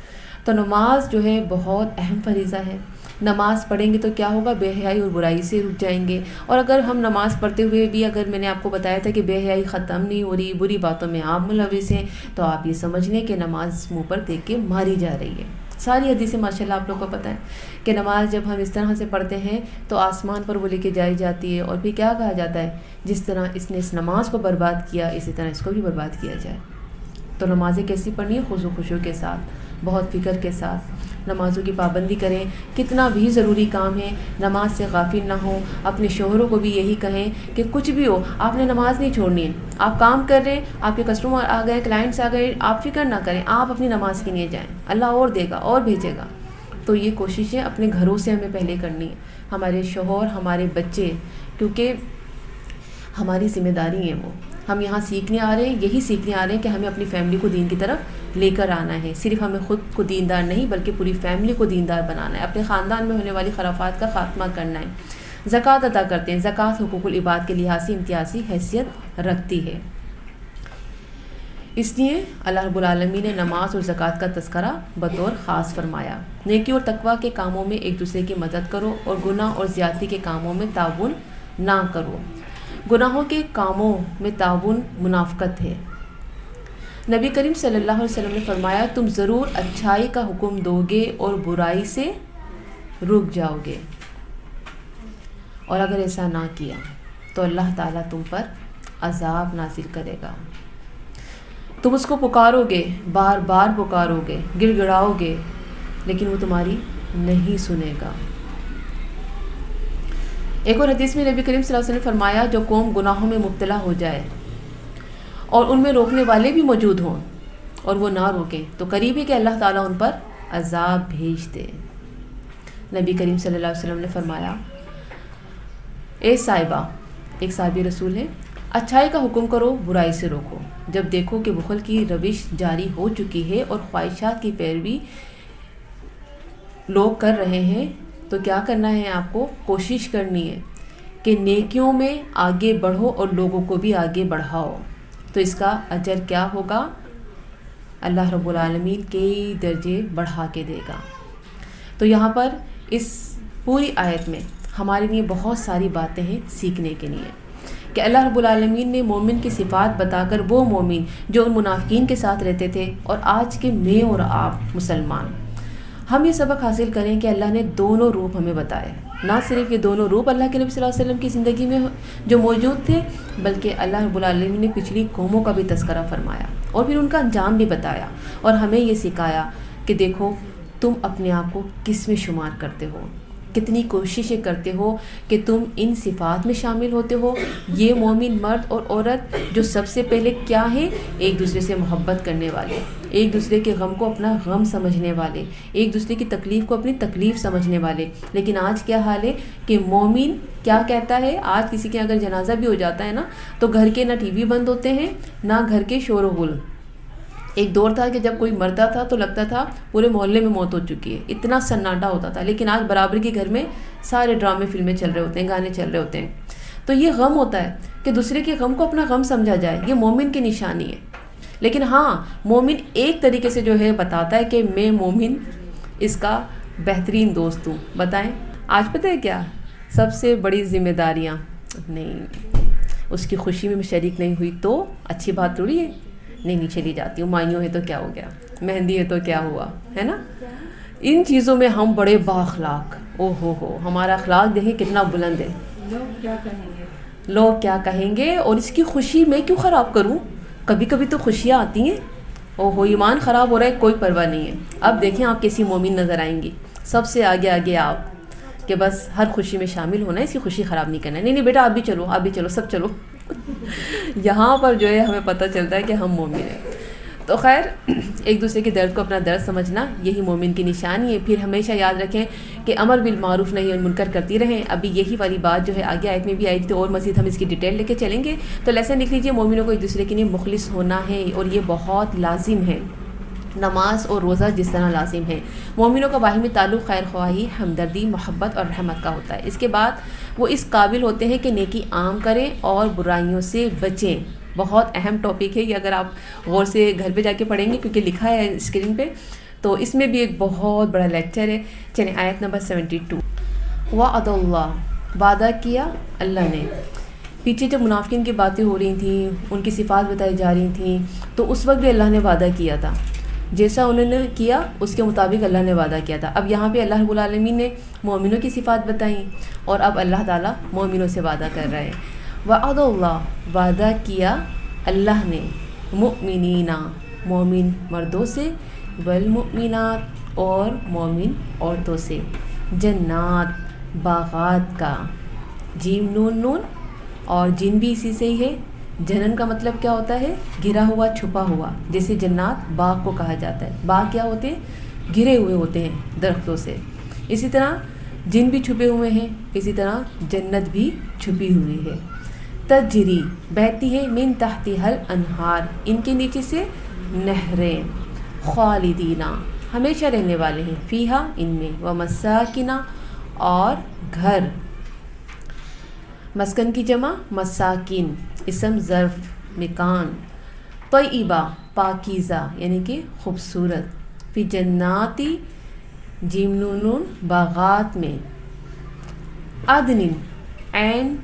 تو نماز جو ہے بہت اہم فریضہ ہے۔ نماز پڑھیں گے تو کیا ہوگا؟ بے حیائی اور برائی سے رک جائیں گے۔ اور اگر ہم نماز پڑھتے ہوئے بھی، اگر میں نے آپ کو بتایا تھا کہ بے حیائی ختم نہیں ہو رہی، بری باتوں میں آپ ملوث ہیں، تو آپ یہ سمجھ لیں کہ نماز منہ پر دیکھ کے ماری جا رہی ہے۔ ساری حدیثیں ماشاء اللہ آپ لوگوں کو پتہ ہے کہ نماز جب ہم اس طرح سے پڑھتے ہیں تو آسمان پر وہ لے کے جائی جاتی ہے، اور پھر کیا کہا جاتا ہے؟ جس طرح اس نے اس نماز کو برباد کیا، اسی طرح اس کو بھی برباد کیا جائے۔ تو نمازیں کیسی پڑھنی ہے؟ خضوع خشوع کے ساتھ، بہت فکر کے ساتھ نمازوں کی پابندی کریں۔ کتنا بھی ضروری کام ہے نماز سے غافل نہ ہوں۔ اپنے شوہروں کو بھی یہی کہیں کہ کچھ بھی ہو آپ نے نماز نہیں چھوڑنی ہے۔ آپ کام کر رہے ہیں، آپ کے کسٹمر آ گئے، کلائنٹس آ گئے، آپ فکر نہ کریں، آپ اپنی نماز کے لیے جائیں، اللہ اور دے گا اور بھیجے گا۔ تو یہ کوششیں اپنے گھروں سے ہمیں پہلے کرنی ہے، ہمارے شوہر، ہمارے بچے، کیونکہ ہماری ذمہ داری ہے وہ۔ ہم یہاں سیکھنے آ رہے ہیں، یہی سیکھنے آ رہے ہیں کہ ہمیں اپنی فیملی کو دین کی طرف لے کر آنا ہے۔ صرف ہمیں خود کو دیندار نہیں بلکہ پوری فیملی کو دیندار بنانا ہے، اپنے خاندان میں ہونے والی خرافات کا خاتمہ کرنا ہے۔ زکوٰۃ ادا کرتے ہیں۔ زکوٰۃ حقوق العباد کے لحاظ سے امتیازی حیثیت رکھتی ہے، اس لیے اللہ رب العالمین نے نماز اور زکوٰۃ کا تذکرہ بطور خاص فرمایا۔ نیکی اور تقویٰ کے کاموں میں ایک دوسرے کی مدد کرو اور گناہ اور زیادتی کے کاموں میں تعاون نہ کرو۔ گناہوں کے کاموں میں تعاون منافقت ہے۔ نبی کریم صلی اللہ علیہ وسلم نے فرمایا تم ضرور اچھائی کا حکم دو گے اور برائی سے رک جاؤ گے، اور اگر ایسا نہ کیا تو اللہ تعالیٰ تم پر عذاب نازل کرے گا۔ تم اس کو پکارو گے، بار بار پکارو گے، گڑ گڑاؤ گے، لیکن وہ تمہاری نہیں سنے گا۔ ایک اور حدیث میں نبی کریم صلی اللہ علیہ وسلم نے فرمایا جو قوم گناہوں میں مبتلا ہو جائے اور ان میں روکنے والے بھی موجود ہوں اور وہ نہ روکیں تو قریب ہے کہ اللہ تعالیٰ ان پر عذاب بھیج دے۔ نبی کریم صلی اللہ علیہ وسلم نے فرمایا، اے صاحبہ، ایک صحابی رسول ہے، اچھائی کا حکم کرو، برائی سے روکو۔ جب دیکھو کہ بخل کی روش جاری ہو چکی ہے اور خواہشات کی پیروی لوگ کر رہے ہیں تو کیا کرنا ہے؟ آپ کو کوشش کرنی ہے کہ نیکیوں میں آگے بڑھو اور لوگوں کو بھی آگے بڑھاؤ، تو اس کا اجر کیا ہوگا؟ اللہ رب العالمین کئی درجے بڑھا کے دے گا۔ تو یہاں پر اس پوری آیت میں ہمارے لیے بہت ساری باتیں ہیں سیکھنے کے لیے، کہ اللہ رب العالمین نے مومن کی صفات بتا کر، وہ مومن جو ان منافقین کے ساتھ رہتے تھے اور آج کے میں اور آپ مسلمان، ہم یہ سبق حاصل کریں کہ اللہ نے دونوں روپ ہمیں بتائے۔ نہ صرف یہ دونوں روپ اللہ کے نبی صلی اللہ علیہ وسلم کی زندگی میں جو موجود تھے، بلکہ اللہ رب العالمین نے پچھلی قوموں کا بھی تذکرہ فرمایا اور پھر ان کا انجام بھی بتایا، اور ہمیں یہ سکھایا کہ دیکھو تم اپنے آپ کو کس میں شمار کرتے ہو، کتنی کوششیں کرتے ہو کہ تم ان صفات میں شامل ہوتے ہو۔ یہ مومن مرد اور عورت جو سب سے پہلے کیا ہیں؟ ایک دوسرے سے محبت کرنے والے، ایک دوسرے کے غم کو اپنا غم سمجھنے والے، ایک دوسرے کی تکلیف کو اپنی تکلیف سمجھنے والے۔ لیکن آج کیا حال ہے کہ مومن کیا کہتا ہے؟ آج کسی کے اگر جنازہ بھی ہو جاتا ہے نا، تو گھر کے نہ ٹی وی بند ہوتے ہیں نہ گھر کے شور و غل۔ ایک دور تھا کہ جب کوئی مرتا تھا تو لگتا تھا پورے محلے میں موت ہو چکی ہے، اتنا سناٹا ہوتا تھا، لیکن آج برابر کے گھر میں سارے ڈرامے فلمیں چل رہے ہوتے ہیں، گانے چل رہے ہوتے ہیں۔ تو یہ غم ہوتا ہے کہ دوسرے کے غم کو اپنا غم سمجھا جائے، یہ مومن کی نشانی ہے۔ لیکن ہاں، مومن ایک طریقے سے جو ہے بتاتا ہے کہ میں مومن اس کا بہترین دوست ہوں۔ بتائیں آج پتہ ہے کیا سب سے بڑی ذمہ داریاں؟ نہیں، اس کی خوشی میں شریک نہیں ہوئی تو اچھی بات تھوڑی ہے، نہیں چلی جاتی ہوں، مائیوں ہے تو کیا ہو گیا، مہندی ہے تو کیا ہوا، ہے نا؟ ان چیزوں میں ہم بڑے بااخلاق، او ہو ہمارا اخلاق دیکھیں کتنا بلند ہے۔ لوگ کیا کہیں گے اور اس کی خوشی میں کیوں خراب کروں؟ کبھی کبھی تو خوشیاں آتی ہیں، او ہو ایمان خراب ہو رہا ہے، کوئی پرواہ نہیں ہے۔ اب دیکھیں آپ کیسی مومن نظر آئیں گی، سب سے آگے آگے آپ، کہ بس ہر خوشی میں شامل ہونا ہے، اس کی خوشی خراب نہیں کرنا ہے۔ نہیں بیٹا آپ بھی چلو سب چلو۔ یہاں پر جو ہے ہمیں پتہ چلتا ہے کہ ہم مومن ہیں۔ تو خیر، ایک دوسرے کے درد کو اپنا درد سمجھنا یہی مومن کی نشانی ہے۔ پھر ہمیشہ یاد رکھیں کہ امر بالمعروف نہی عن منکر کرتی رہیں۔ ابھی یہی والی بات جو ہے آگے آیت میں بھی آئی تھی، اور مزید ہم اس کی ڈیٹیل لے کے چلیں گے۔ تو لیسن لکھ لیجیے، مومنوں کو ایک دوسرے کے لیے مخلص ہونا ہے، اور یہ بہت لازم ہے۔ نماز اور روزہ جس طرح لازم ہے، مومنوں کا باہمی تعلق خیر خواہی، ہمدردی، محبت اور رحمت کا ہوتا ہے۔ اس کے بعد وہ اس قابل ہوتے ہیں کہ نیکی عام کریں اور برائیوں سے بچیں۔ بہت اہم ٹاپک ہے یہ، اگر آپ غور سے گھر پہ جا کے پڑھیں گے، کیونکہ لکھا ہے اسکرین پہ، تو اس میں بھی ایک بہت بڑا لیکچر ہے۔ چلیں آیت نمبر 72۔ وعد اللہ، وعدہ کیا اللہ نے۔ پیچھے جب منافقین کی باتیں ہو رہی تھیں، ان کی صفات بتائی جا رہی تھیں، تو اس وقت بھی اللہ نے وعدہ کیا تھا، جیسا انہوں نے کیا اس کے مطابق اللہ نے وعدہ کیا تھا۔ اب یہاں پہ اللہ رب العالمین نے مومنوں کی صفات بتائیں، اور اب اللہ تعالیٰ مومنوں سے وعدہ کر رہے ہیں۔ وعد اللہ، وعدہ کیا اللہ نے، مؤمنین، مومن مردوں سے، والمؤمنات، اور مومن عورتوں سے، جنات، باغات کا، جیم نون نون، اور جن بھی اسی سے ہی ہے۔ جنن کا مطلب کیا ہوتا ہے؟ گھرا ہوا، چھپا ہوا، جیسے جنات باغ کو کہا جاتا ہے۔ باغ کیا ہوتے ہیں؟ گھرے ہوئے ہوتے ہیں درختوں سے۔ اسی طرح جن بھی چھپے ہوئے ہیں، اسی طرح جنت بھی چھپی ہوئی ہے۔ تجری، بہتی ہے، من تحتہا الانہار، ان کے نیچے سے نہریں، خالدینہ، ہمیشہ رہنے والے ہیں، فیہا، ان میں، ومساکنہ، اور گھر۔ مسکن کی جمع مساکین، اسم ظرف، مکان۔ طیبہ، پاکیزہ، یعنی کہ خوبصورت، فی جناتی، جیم نون نون، باغات میں۔ عدن، عین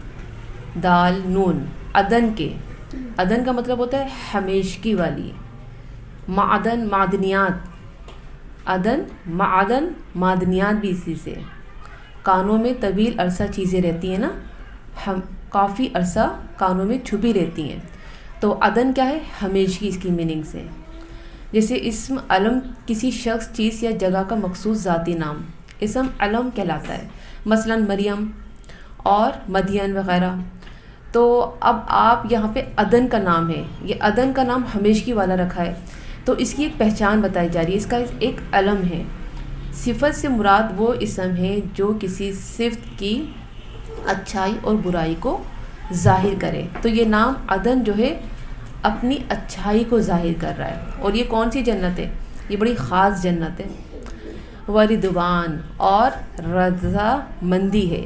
دال نون، عدن کے، عدن کا مطلب ہوتا ہے ہمیشگی والی۔ معدن، معدنیات، عدن، معدن، معدنیات بھی اسی سے۔ کانوں میں طویل عرصہ چیزیں رہتی ہیں نا، ہم کافی عرصہ کانوں میں چھپی رہتی ہیں، تو عدن کیا ہے؟ ہمیشگی، اس کی میننگ سے۔ جیسے اسم علم کسی شخص، چیز یا جگہ کا مخصوص ذاتی نام اسم علم کہلاتا ہے، مثلا مریم اور مدین وغیرہ۔ تو اب آپ یہاں پہ عدن کا نام ہے، یہ عدن کا نام ہمیشگی والا رکھا ہے، تو اس کی ایک پہچان بتائی جا رہی ہے، اس کا ایک علم ہے۔ صفت سے مراد وہ اسم ہے جو کسی صفت کی اچھائی اور برائی کو ظاہر کرے۔ تو یہ نام عدن جو ہے اپنی اچھائی کو ظاہر کر رہا ہے۔ اور یہ کون سی جنت ہے؟ یہ بڑی خاص جنت ہے۔ وردوان، اور رضا مندی ہے،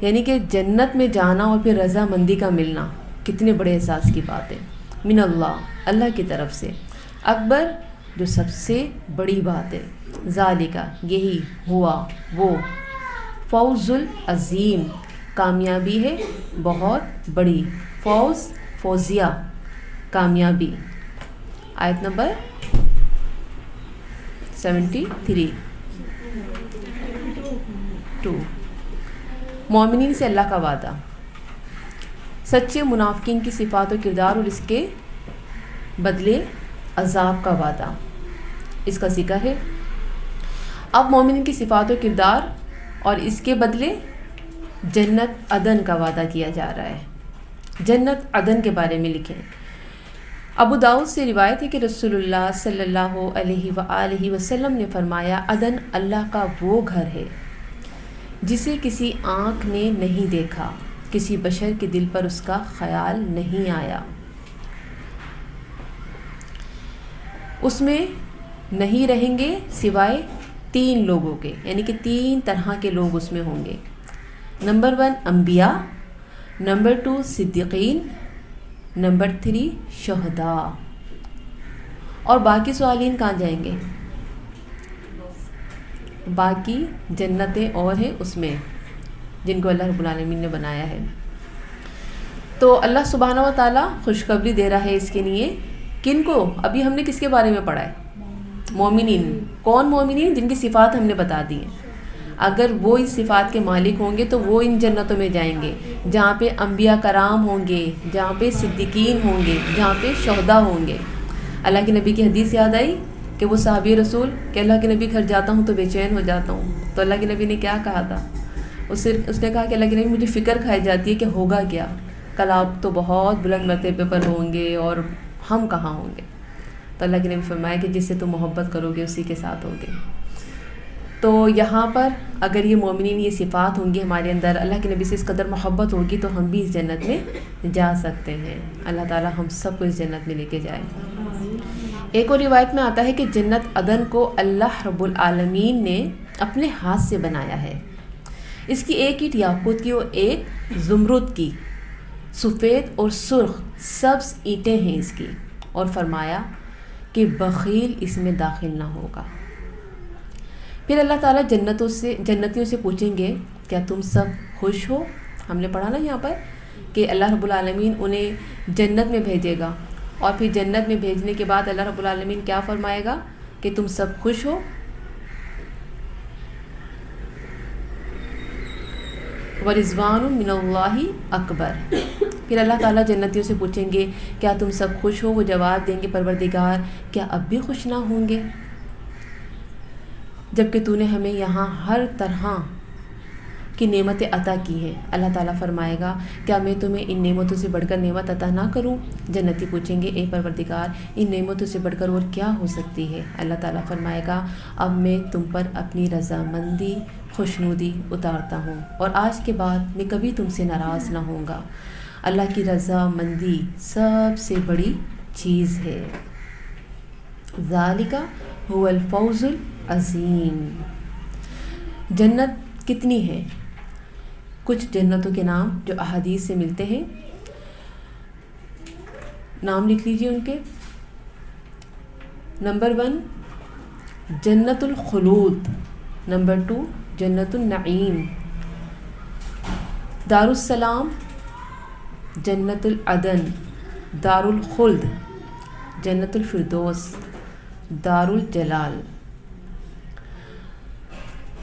یعنی کہ جنت میں جانا اور پھر رضا مندی کا ملنا کتنے بڑے احساس کی بات ہے۔ من اللہ، اللہ کی طرف سے، اکبر جو سب سے بڑی بات ہے، ذالکہ یہی، ہوا وہ، فوز العظیم کامیابی ہے بہت بڑی، فوز فوزیہ کامیابی۔ آیت نمبر 73 2 مومنین سے اللہ کا وعدہ، سچے منافقین کی صفات و کردار اور اس کے بدلے عذاب کا وعدہ، اس کا ذکر ہے۔ اب مومنین کی صفات و کردار اور اس کے بدلے جنت عدن کا وعدہ کیا جا رہا ہے۔ جنت عدن کے بارے میں لکھیں۔ ابو داؤد سے روایت ہے کہ رسول اللہ صلی اللہ علیہ وآلہ وسلم نے فرمایا، عدن اللہ کا وہ گھر ہے جسے کسی آنکھ نے نہیں دیکھا، کسی بشر کے دل پر اس کا خیال نہیں آیا، اس میں نہیں رہیں گے سوائے 3 لوگوں کے، یعنی کہ 3 طرح کے لوگ اس میں ہوں گے۔ نمبر 1 انبیاء، نمبر 2 صدیقین، نمبر 3 شہداء۔ اور باقی صالحین کہاں جائیں گے؟ باقی جنتیں اور ہیں اس میں جن کو اللہ رب العالمین نے بنایا ہے۔ تو اللہ سبحانہ و تعالیٰ خوشخبری دے رہا ہے اس کے لیے، کن کو؟ ابھی ہم نے کس کے بارے میں پڑھا ہے؟ مومنین۔ کون مومنین؟ جن کی صفات ہم نے بتا دی ہیں۔ اگر وہ اس صفات کے مالک ہوں گے تو وہ ان جنتوں میں جائیں گے جہاں پہ انبیاء کرام ہوں گے، جہاں پہ صدیقین ہوں گے، جہاں پہ شہداء ہوں گے۔ اللہ کے نبی کی حدیث یاد آئی کہ وہ صحابی رسول کہ اللہ کے نبی گھر جاتا ہوں تو بے چین ہو جاتا ہوں، تو اللہ کے نبی نے کیا کہا تھا؟ اس نے کہا کہ اللہ کے نبی مجھے فکر کھائی جاتی ہے کہ ہوگا کیا، کل آپ تو بہت بلند مرتبے پر ہوں گے اور ہم کہاں ہوں گے؟ تو اللہ کے نبی فرمایا کہ جس سے تم محبت کرو گے اسی کے ساتھ ہوگے۔ تو یہاں پر اگر یہ مومنین یہ صفات ہوں گی ہمارے اندر، اللہ کے نبی سے اس قدر محبت ہوگی تو ہم بھی اس جنت میں جا سکتے ہیں۔ اللہ تعالی ہم سب کو اس جنت میں لے کے جائے۔ ایک اور روایت میں آتا ہے کہ جنت عدن کو اللہ رب العالمین نے اپنے ہاتھ سے بنایا ہے۔ اس کی ایک اینٹ یاقوت کی اور ایک زمرد کی، سفید اور سرخ سبز اینٹیں ہیں اس کی، اور فرمایا کہ بخیل اس میں داخل نہ ہوگا۔ پھر اللہ تعالیٰ جنتیوں سے پوچھیں گے کیا تم سب خوش ہو؟ ہم نے پڑھا نا یہاں پر کہ اللہ رب العالمین انہیں جنت میں بھیجے گا، اور پھر جنت میں بھیجنے کے بعد اللہ رب العالمین کیا فرمائے گا کہ تم سب خوش ہو؟ وَرِضْوَانٌ مِّنَ اللَّهِ اکبر۔ پھر اللہ تعالیٰ جنتیوں سے پوچھیں گے کیا تم سب خوش ہو؟ وہ جواب دیں گے پروردگار کیا اب بھی خوش نہ ہوں گے، جبکہ تو نے ہمیں یہاں ہر طرح کی نعمتیں عطا کی ہیں۔ اللہ تعالیٰ فرمائے گا کیا میں تمہیں ان نعمتوں سے بڑھ کر نعمت عطا نہ کروں؟ جنتی پوچھیں گے اے پروردگار ان نعمتوں سے بڑھ کر اور کیا ہو سکتی ہے؟ اللہ تعالیٰ فرمائے گا اب میں تم پر اپنی رضامندی خوشنودی اتارتا ہوں، اور آج کے بعد میں کبھی تم سے ناراض نہ ہوں گا۔ اللہ کی رضامندی سب سے بڑی چیز ہے۔ ذالک هو الفوز العظیم۔ جنت کتنی ہے؟ کچھ جنتوں کے نام جو احادیث سے ملتے ہیں، نام لکھ لیجئے ان کے۔ نمبر 1 جنت الخلود، نمبر 2 جنت النعیم، دار السلام، جنت العدن، دار الخلد، جنت الفردوس، دار الجلال۔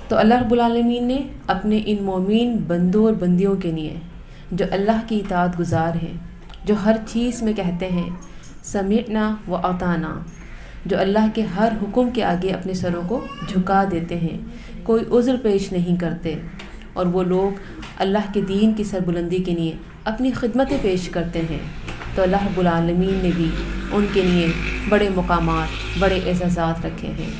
تو اللہ رب العالمین نے اپنے ان مومن بندوں اور بندیوں کے لیے جو اللہ کی اطاعت گزار ہیں، جو ہر چیز میں کہتے ہیں سمعنا و اطعنا، جو اللہ کے ہر حکم کے آگے اپنے سروں کو جھکا دیتے ہیں، کوئی عذر پیش نہیں کرتے، اور وہ لوگ اللہ کے دین کی سربلندی کے لیے اپنی خدمتیں پیش کرتے ہیں، تو اللہ رب العالمین نے بھی ان کے لیے بڑے مقامات، بڑے اعزازات رکھے ہیں۔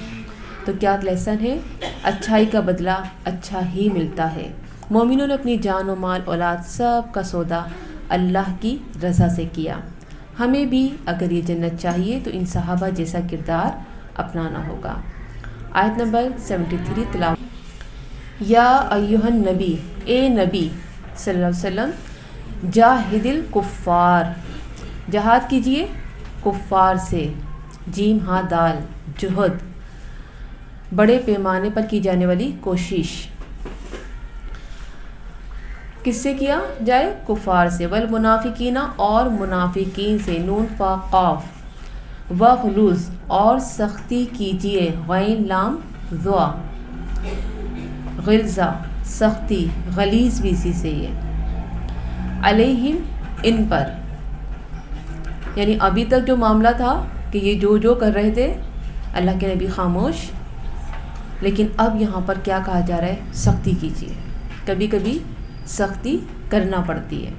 تو کیا لیسن ہے؟ اچھائی کا بدلہ اچھا ہی ملتا ہے۔ مومنوں نے اپنی جان و مال اولاد سب کا سودا اللہ کی رضا سے کیا۔ ہمیں بھی اگر یہ جنت چاہیے تو ان صحابہ جیسا کردار اپنانا ہوگا۔ آیت نمبر 73 تلاوت۔ یا ایھا النبی، اے نبی صلی اللہ علیہ وسلم، جاہد الکفار، جہاد کیجئے کفار سے، جیم ہاں دال، جہد، بڑے پیمانے پر کی جانے والی کوشش۔ کس سے کیا جائے؟ کفار سے۔ والمنافقین، اور منافقین سے، نون فا قاف، وغلوظ، اور سختی کیجئے، غین لام ذوا، غلظہ سختی، غلیظ بھی اسی سے یہ، علیہم ان پر، یعنی ابھی تک جو معاملہ تھا کہ یہ جو کر رہے تھے اللہ کے نبی خاموش، لیکن اب یہاں پر کیا کہا جا رہا ہے؟ سختی کیجئے۔ کبھی کبھی سختی کرنا پڑتی ہے،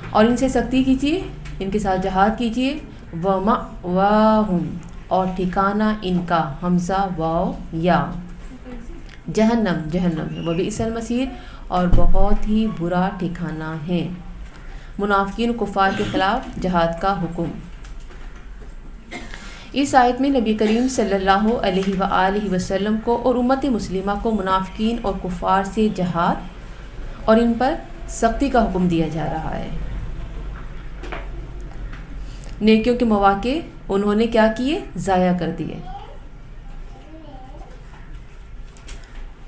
اور ان سے سختی کیجئے، ان کے ساتھ جہاد کیجئے۔ وَمَأْوَاهُمْ، اور ٹھکانہ ان کا، حمزہ واو یا، جہنم، جہنم ہے، وَبِئْسَ الْمَصِيرُ، اور بہت ہی برا ٹھکانہ ہے۔ منافقین و کفار کے خلاف جہاد کا حکم۔ اس آیت میں نبی کریم صلی اللہ علیہ وآلہ وسلم کو اور امت مسلمہ کو منافقین اور کفار سے جہاد اور ان پر سختی کا حکم دیا جا رہا ہے۔ نیکیوں کے مواقع انہوں نے کیا کیے؟ ضائع کر دیے۔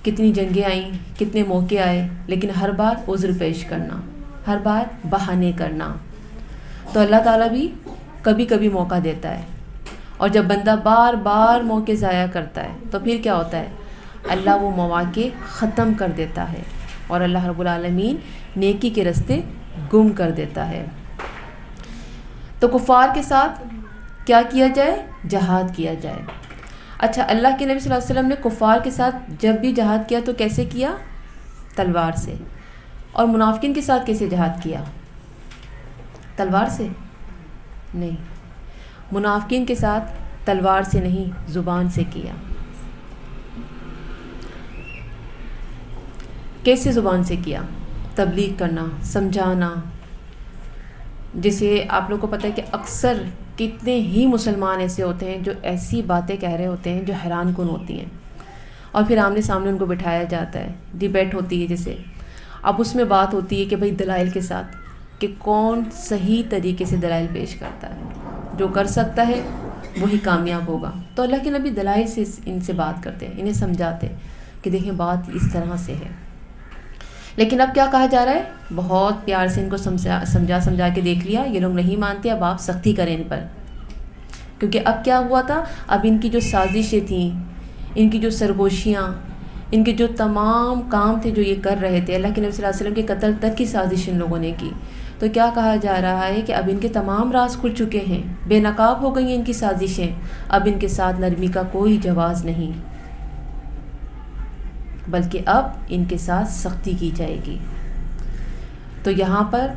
کتنی جنگیں آئیں، کتنے موقع آئے، لیکن ہر بار عذر پیش کرنا، ہر بار بہانے کرنا۔ تو اللہ تعالیٰ بھی کبھی کبھی موقع دیتا ہے، اور جب بندہ بار بار موقع ضائع کرتا ہے تو پھر کیا ہوتا ہے؟ اللہ وہ مواقع ختم کر دیتا ہے، اور اللہ رب العالمین نیکی کے راستے گم کر دیتا ہے۔ تو کفار کے ساتھ کیا کیا جائے؟ جہاد کیا جائے۔ اچھا، اللہ کے نبی صلی اللہ علیہ وسلم نے کفار کے ساتھ جب بھی جہاد کیا تو کیسے کیا؟ تلوار سے۔ اور منافقین کے ساتھ کیسے جہاد کیا؟ تلوار سے نہیں، منافقین کے ساتھ تلوار سے نہیں، زبان سے کیا۔ کیسے زبان سے کیا؟ تبلیغ کرنا، سمجھانا۔ جسے آپ لوگ کو پتہ ہے کہ اکثر کتنے ہی مسلمان ایسے ہوتے ہیں جو ایسی باتیں کہہ رہے ہوتے ہیں جو حیران کن ہوتی ہیں، اور پھر آمنے سامنے ان کو بٹھایا جاتا ہے، ڈیبیٹ ہوتی ہے جیسے۔ اب اس میں بات ہوتی ہے کہ بھئی دلائل کے ساتھ، کہ کون صحیح طریقے سے دلائل پیش کرتا ہے، جو کر سکتا ہے وہی کامیاب ہوگا۔ تو اللہ کے نبی دلائل سے ان سے بات کرتے ہیں، انہیں سمجھاتے ہیں کہ دیکھیں بات اس طرح سے ہے۔ لیکن اب کیا کہا جا رہا ہے؟ بہت پیار سے ان کو سمجھا کے دیکھ لیا، یہ لوگ نہیں مانتے، اب آپ سختی کریں ان پر۔ کیونکہ اب کیا ہوا تھا؟ اب ان کی جو سازشیں تھیں، ان کی جو سرگوشیاں، ان کے جو تمام کام تھے جو یہ کر رہے تھے، اللہ کے نبی صلی اللہ علیہ وسلم کے قتل تک کی سازش ان لوگوں نے کی۔ تو کیا کہا جا رہا ہے کہ اب ان کے تمام راز کھل چکے ہیں، بے نقاب ہو گئی ہیں ان کی سازشیں، اب ان کے ساتھ نرمی کا کوئی جواز نہیں، بلکہ اب ان کے ساتھ سختی کی جائے گی۔ تو یہاں پر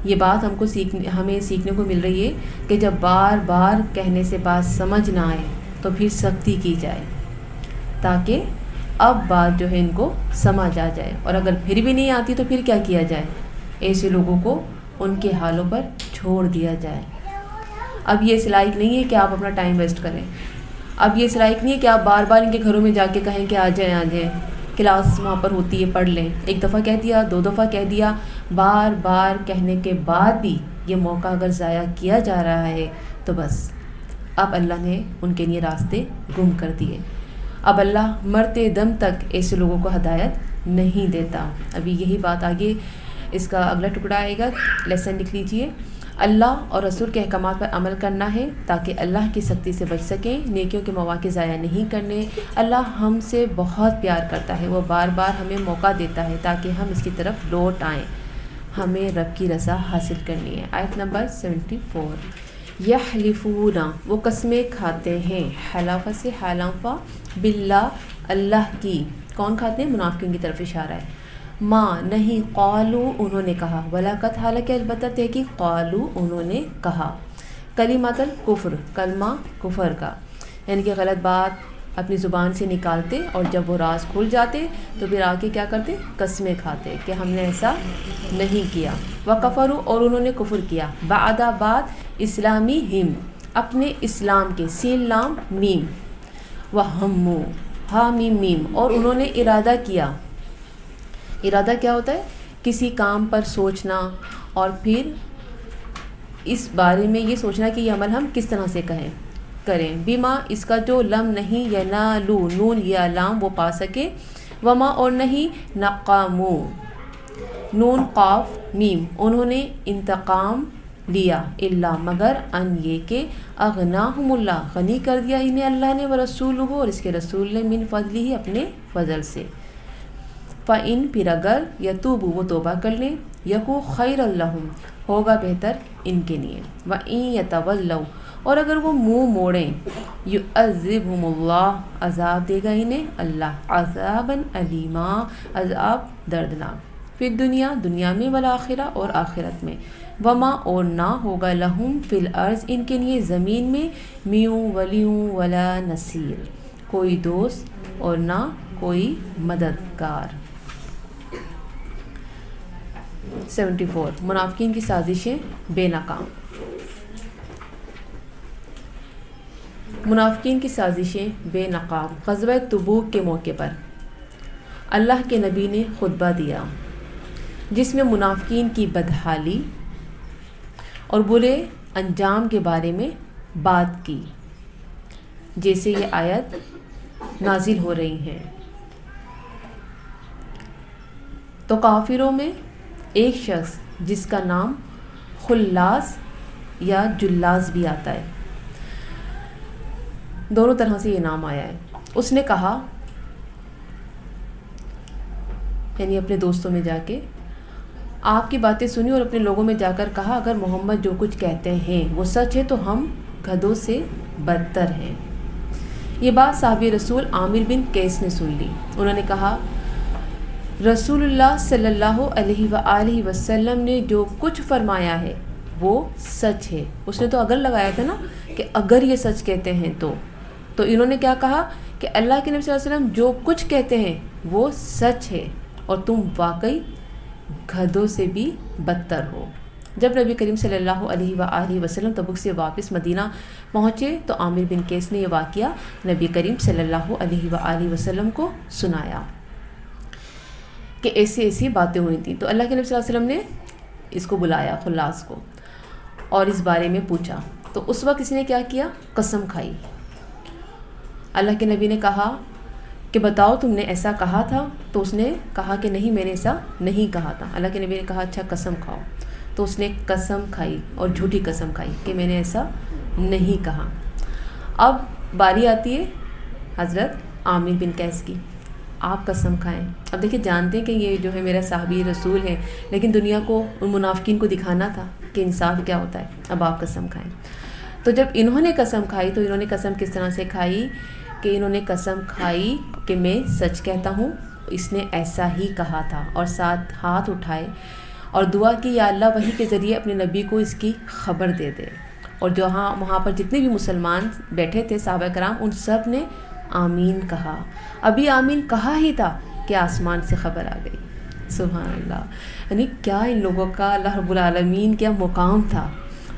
یہ بات ہمیں سیکھنے کو مل رہی ہے کہ جب بار بار کہنے سے بات سمجھ نہ آئے تو پھر سختی کی جائے، تاکہ اب بات جو ہے ان کو سمجھ آ جائے، اور اگر پھر بھی نہیں آتی تو پھر کیا کیا جائے؟ ایسے لوگوں کو ان کے حالوں پر چھوڑ دیا جائے۔ اب یہ اس لائق نہیں ہے کہ آپ اپنا ٹائم ویسٹ کریں، اب یہ اس لائق نہیں ہے کہ آپ بار بار ان کے گھروں میں جا کے کہیں کہ آ جائیں، کلاس وہاں پر ہوتی ہے پڑھ لیں، ایک دفعہ کہہ دیا، دو دفعہ کہہ دیا، بار بار کہنے کے بعد بھی یہ موقع اگر ضائع کیا جا رہا ہے تو بس اب اللہ نے ان کے لیے راستے گم کر دیے۔ اب اللہ مرتے دم تک ایسے لوگوں کو ہدایت نہیں دیتا۔ ابھی یہی بات آگے اس کا اگلا ٹکڑا آئے گا، لیسن لکھ لیجئے۔ اللہ اور رسول کے احکامات پر عمل کرنا ہے تاکہ اللہ کی سختی سے بچ سکیں، نیکیوں کے مواقع ضائع نہیں کرنے۔ اللہ ہم سے بہت پیار کرتا ہے، وہ بار بار ہمیں موقع دیتا ہے تاکہ ہم اس کی طرف لوٹ آئیں، ہمیں رب کی رضا حاصل کرنی ہے۔ آیت نمبر 74۔ یحلفون، وہ قسمیں کھاتے ہیں، حلف سے حلف باللہ، اللہ کی۔ کون کھاتے ہیں؟ منافقین کی طرف اشارہ ہے۔ ماں نہیں، قالو انہوں نے کہا، ولاقت حالانکہ البتہ تحقیق، قالو انہوں نے کہا، کلمۃ الکفر کلمہ کفر کا، یعنی کہ غلط بات اپنی زبان سے نکالتے اور جب وہ راز کھل جاتے تو پھر آ کے کیا کرتے، قسمیں کھاتے کہ ہم نے ایسا نہیں کیا، وکفروا اور انہوں نے کفر کیا، بعد بعد اسلامی ہم اپنے اسلام کے، سین لام میم، وہموا ہا میم میم اور انہوں نے ارادہ کیا، ارادہ کیا ہوتا ہے، کسی کام پر سوچنا اور پھر اس بارے میں یہ سوچنا کہ یہ عمل ہم کس طرح سے کریں، بیما اس کا جو لم نہیں ینالو نون یا لام وہ پا سکے، وما اور نہیں نقامو نون قاف میم انہوں نے انتقام لیا، اللہ مگر ان یہ کہ اغناہم اللہ غنی کر دیا انہیں اللہ نے، ورسولہ اور اس کے رسول نے، من فضلہ اپنے فضل سے، فَإِن پھر اگر یتوبوا وہ توبہ کر لیں، یکو خیر لہم ہوگا بہتر ان کے لیے، وَإِن یتولوا اور اگر وہ منہ موڑیں، یعذبہم اللہ عذاب دے گا انہیں اللہ، عذاباً علیما عذاب دردناک، فی الدنیا دنیا میں، والآخرہ اور آخرت میں، وما اور نہ ہوگا لہم فی الارض ان کے لیے زمین میں، میوں ولیوں ولا نصیر کوئی دوست اور نہ کوئی مددگار۔ 74 منافقین کی سازشیں بے ناکام، منافقین کی سازشیں بے ناکام۔ غزوہ تبوک کے موقع پر اللہ کے نبی نے خطبہ دیا جس میں منافقین کی بدحالی اور برے انجام کے بارے میں بات کی، جیسے یہ آیت نازل ہو رہی ہیں۔ تو کافروں میں ایک شخص جس کا نام خلاص یا جلاس بھی آتا ہے، دونوں طرح سے یہ نام آیا ہے، اس نے کہا، یعنی اپنے دوستوں میں جا کے آپ کی باتیں سنی اور اپنے لوگوں میں جا کر کہا اگر محمد جو کچھ کہتے ہیں وہ سچ ہے تو ہم گدھوں سے بدتر ہیں۔ یہ بات صحابی رسول عامر بن قیس نے سن لی، انہوں نے کہا رسول اللہ صلی اللہ علیہ وآلہ وسلم نے جو کچھ فرمایا ہے وہ سچ ہے۔ اس نے تو اگر لگایا تھا نا کہ اگر یہ سچ کہتے ہیں تو انہوں نے کیا کہا کہ اللہ کے نبی صلی اللہ علیہ وسلم جو کچھ کہتے ہیں وہ سچ ہے اور تم واقعی گدھوں سے بھی بدتر ہو۔ جب نبی کریم صلی اللہ علیہ وآلہ وسلم تبوک سے واپس مدینہ پہنچے تو عامر بن قیس نے یہ واقعہ نبی کریم صلی اللہ علیہ وآلہ وسلم کو سنایا کہ ایسی ایسی باتیں ہوئی تھیں۔ تو اللہ کے نبی صلی اللہ علیہ وسلم نے اس کو بلایا خلاص کو اور اس بارے میں پوچھا، تو اس وقت اس نے کیا کیا، قسم کھائی۔ اللہ کے نبی نے کہا کہ بتاؤ تم نے ایسا کہا تھا؟ تو اس نے کہا کہ نہیں میں نے ایسا نہیں کہا تھا۔ اللہ کے نبی نے کہا اچھا قسم کھاؤ، تو اس نے قسم کھائی اور جھوٹی قسم کھائی کہ میں نے ایسا نہیں کہا۔ اب باری آتی ہے حضرت عامر بن قیس کی، آپ قسم کھائیں۔ اب دیکھیں جانتے ہیں کہ یہ جو ہے میرا صحابی رسول ہے، لیکن دنیا کو ان منافقین کو دکھانا تھا کہ انصاف کیا ہوتا ہے، اب آپ قسم کھائیں۔ تو جب انہوں نے قسم کھائی تو انہوں نے قسم کس طرح سے کھائی کہ انہوں نے قسم کھائی کہ میں سچ کہتا ہوں، اس نے ایسا ہی کہا تھا، اور ساتھ ہاتھ اٹھائے اور دعا کی یا اللہ وحی کے ذریعے اپنے نبی کو اس کی خبر دے دے۔ اور جو وہاں پر جتنے بھی مسلمان بیٹھے تھے صحابہ کرام ان سب نے آمین کہا۔ ابھی آمین کہا ہی تھا کہ آسمان سے خبر آ گئی، سبحان اللہ۔ یعنی کیا ان لوگوں کا اللہ رب العالمین کیا مقام تھا،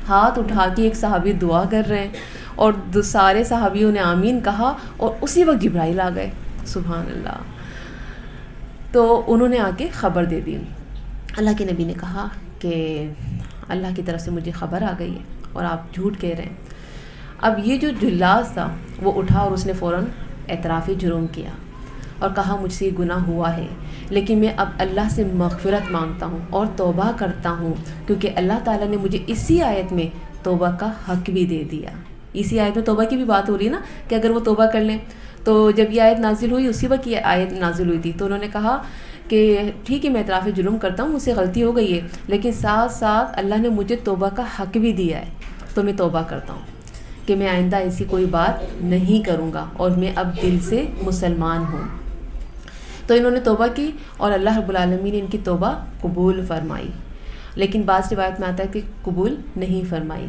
ہاتھ اٹھا کے ایک صحابی دعا کر رہے ہیں اور سارے صحابیوں نے آمین کہا اور اسی وقت جبرائیل آ گئے، سبحان اللہ۔ تو انہوں نے آ کے خبر دے دی۔ اللہ کے نبی نے کہا کہ اللہ کی طرف سے مجھے خبر آ گئی ہے اور آپ جھوٹ کہہ رہے ہیں۔ اب یہ جو جلاس تھا وہ اٹھا اور اس نے فوراً اعتراف جرم کیا اور کہا مجھ سے یہ گناہ ہوا ہے، لیکن میں اب اللہ سے مغفرت مانگتا ہوں اور توبہ کرتا ہوں، کیونکہ اللہ تعالیٰ نے مجھے اسی آیت میں توبہ کا حق بھی دے دیا۔ اسی آیت میں توبہ کی بھی بات ہو رہی ہے نا کہ اگر وہ توبہ کر لیں، تو جب یہ آیت نازل ہوئی اسی وقت یہ آیت نازل ہوئی تھی، تو انہوں نے کہا کہ ٹھیک ہے میں اعتراف جرم کرتا ہوں، مجھ سے غلطی ہو گئی ہے، لیکن ساتھ ساتھ اللہ نے مجھے توبہ کا حق بھی دیا ہے، تو میں توبہ کرتا ہوں کہ میں آئندہ ایسی کوئی بات نہیں کروں گا اور میں اب دل سے مسلمان ہوں۔ تو انہوں نے توبہ کی اور اللہ رب العالمین نے ان کی توبہ قبول فرمائی، لیکن بعض روایت میں آتا ہے کہ قبول نہیں فرمائی،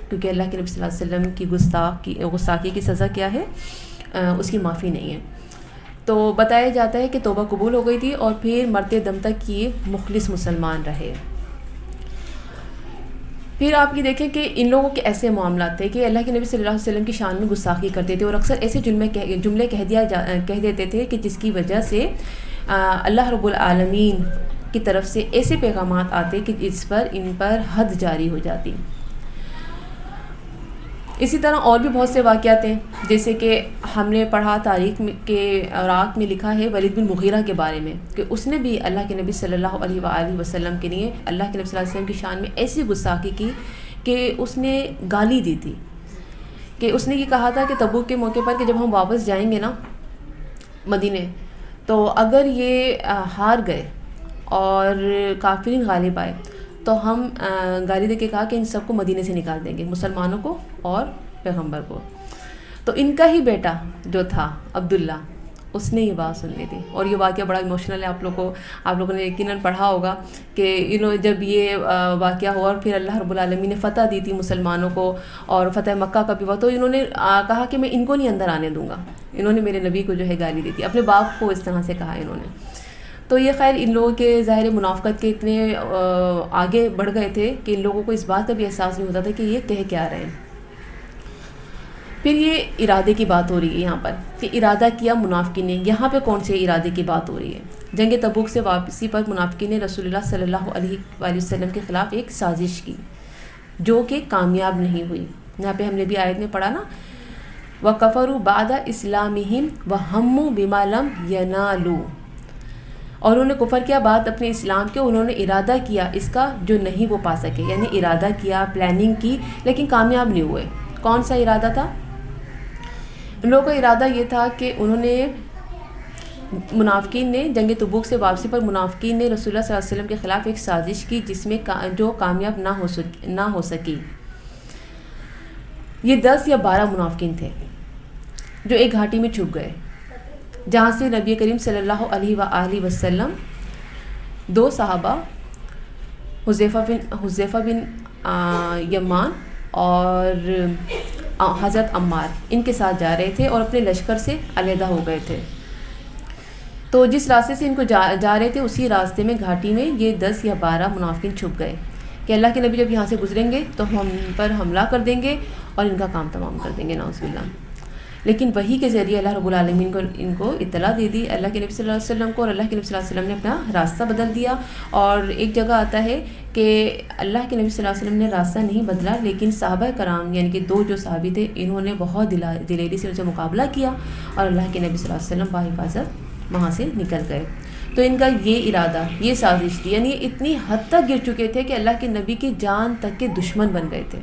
کیونکہ اللہ کے نبی صلی اللہ علیہ وسلم کی گستاخی کی سزا کیا ہے، اس کی معافی نہیں ہے۔ تو بتایا جاتا ہے کہ توبہ قبول ہو گئی تھی اور پھر مرتے دم تک یہ مخلص مسلمان رہے۔ پھر آپ یہ دیکھیں کہ ان لوگوں کے ایسے معاملات تھے کہ اللہ کے نبی صلی اللہ علیہ وسلم کی شان میں گستاخی کرتے تھے، اور اکثر ایسے جملے کہہ دیتے تھے کہ جس کی وجہ سے اللہ رب العالمین کی طرف سے ایسے پیغامات آتے کہ ان پر حد جاری ہو جاتی۔ اسی طرح اور بھی بہت سے واقعات ہیں، جیسے کہ ہم نے پڑھا تاریخ کے اوراق میں لکھا ہے ولید بن مغیرہ کے بارے میں کہ اس نے بھی اللہ کے نبی صلی اللہ علیہ وآلہ وسلم کے لیے اللہ کے نبی صلی اللہ علیہ وسلم کی شان میں ایسی گستاخی کی کہ اس نے گالی دی تھی، کہ اس نے یہ کہا تھا کہ تبوک کے موقع پر کہ جب ہم واپس جائیں گے نا مدینے، تو اگر یہ ہار گئے اور کافرین غالب آئے تو ہم گالی دے کے کہا کہ ان سب کو مدینے سے نکال دیں گے، مسلمانوں کو اور پیغمبر کو۔ تو ان کا ہی بیٹا جو تھا عبداللہ، اس نے یہ بات سن لی تھی، اور یہ واقعہ بڑا ایموشنل ہے، آپ لوگوں نے یقیناً پڑھا ہوگا کہ جب یہ واقعہ ہوا اور پھر اللہ رب العالمین نے فتح دی تھی مسلمانوں کو اور فتح مکہ کا بھی ہوا، تو انہوں نے کہا کہ میں ان کو نہیں اندر آنے دوں گا، انہوں نے میرے نبی کو جو ہے گالی دی تھی، اپنے باپ کو اس طرح سے کہا انہوں نے۔ تو یہ خیر ان لوگوں کے ظاہر منافقت کے اتنے آگے بڑھ گئے تھے کہ ان لوگوں کو اس بات کا بھی احساس نہیں ہوتا تھا کہ یہ کہہ کیا رہے ہیں۔ پھر یہ ارادے کی بات ہو رہی ہے یہاں پر کہ ارادہ کیا منافقین نے، یہاں پہ کون سے ارادے کی بات ہو رہی ہے؟ جنگ تبوک سے واپسی پر منافقین نے رسول اللہ صلی اللہ علیہ وآلہ وسلم کے خلاف ایک سازش کی جو کہ کامیاب نہیں ہوئی۔ یہاں پہ ہم نے بھی آیت میں پڑھا نا، وَكَفَرُوا بَعْدَ إِسْلَامِهِمْ وَهَمُّوا بِمَا لَمْ يَنَالُوا، اور انہوں نے کفر کیا بعد اپنے اسلام کے، انہوں نے ارادہ کیا اس کا جو نہیں وہ پا سکے، یعنی ارادہ کیا، پلاننگ کی، لیکن کامیاب نہیں ہوئے۔ کون سا ارادہ تھا؟ ان لوگوں کا ارادہ یہ تھا کہ انہوں نے منافقین نے جنگ تبوک سے واپسی پر منافقین نے رسول اللہ صلی اللہ علیہ وسلم کے خلاف ایک سازش کی جس میں جو کامیاب نہ ہو سکی۔ یہ 10 یا 12 منافقین تھے جو ایک گھاٹی میں چھپ گئے، جہاں سے نبی کریم صلی اللہ علیہ وآلہ وسلم 2 صحابہ حذیفہ بن یمان اور حضرت عمار ان کے ساتھ جا رہے تھے اور اپنے لشکر سے علیحدہ ہو گئے تھے۔ تو جس راستے سے ان کو جا رہے تھے اسی راستے میں گھاٹی میں یہ 10 یا 12 منافقین چھپ گئے کہ اللہ کے نبی جب یہاں سے گزریں گے تو ہم پر حملہ کر دیں گے اور ان کا کام تمام کر دیں گے، نعوذ باللہ۔ لیکن وحی کے ذریعے اللہ رب العالمین کو ان کو اطلاع دے دی اللہ کے نبی صلی اللہ علیہ وسلم کو، اور اللہ کے نبی صلی اللہ علیہ وسلم نے اپنا راستہ بدل دیا۔ اور ایک جگہ آتا ہے کہ اللہ کے نبی صلی اللہ علیہ وسلم نے راستہ نہیں بدلا، لیکن صحابہ کرام یعنی کہ 2 جو صحابی تھے انہوں نے بہت دلیری سے ان سے مقابلہ کیا اور اللہ کے نبی صلی اللہ علیہ وسلم باحفاظت وہاں سے نکل گئے۔ تو ان کا یہ ارادہ، یہ سازش تھی، یعنی اتنی حد تک گر چکے تھے کہ اللہ کے نبی کی جان تک کے دشمن بن گئے تھے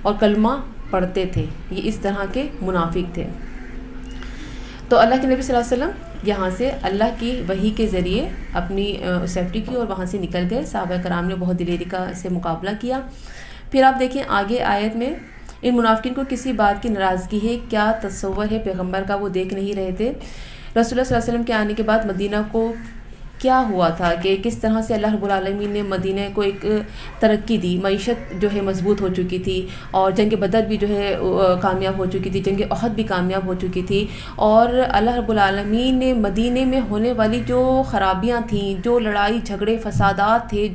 اور کلمہ پڑھتے تھے، یہ اس طرح کے منافق تھے۔ تو اللہ کے نبی صلی اللہ علیہ وسلم یہاں سے اللہ کی وحی کے ذریعے اپنی سیفٹی کی اور وہاں سے نکل گئے۔ صحابہ کرام نے بہت دلیری سے مقابلہ کیا۔ پھر آپ دیکھیں آگے آیت میں ان منافقین کو کسی بات کی ناراضگی ہے، کیا تصور ہے پیغمبر کا، وہ دیکھ نہیں رہے تھے۔ رسول اللہ صلی اللہ علیہ وسلم کے آنے کے بعد مدینہ کو کیا ہوا تھا کہ کس طرح سے اللہ رب العالمین نے مدینہ کو ایک ترقی دی، معیشت جو ہے مضبوط ہو چکی تھی، اور جنگ بدر بھی جو ہے کامیاب ہو چکی تھی، جنگ احد بھی کامیاب ہو چکی تھی، اور اللہ رب العالمین نے مدینہ میں ہونے والی جو خرابیاں تھیں، جو لڑائی جھگڑے فسادات تھے،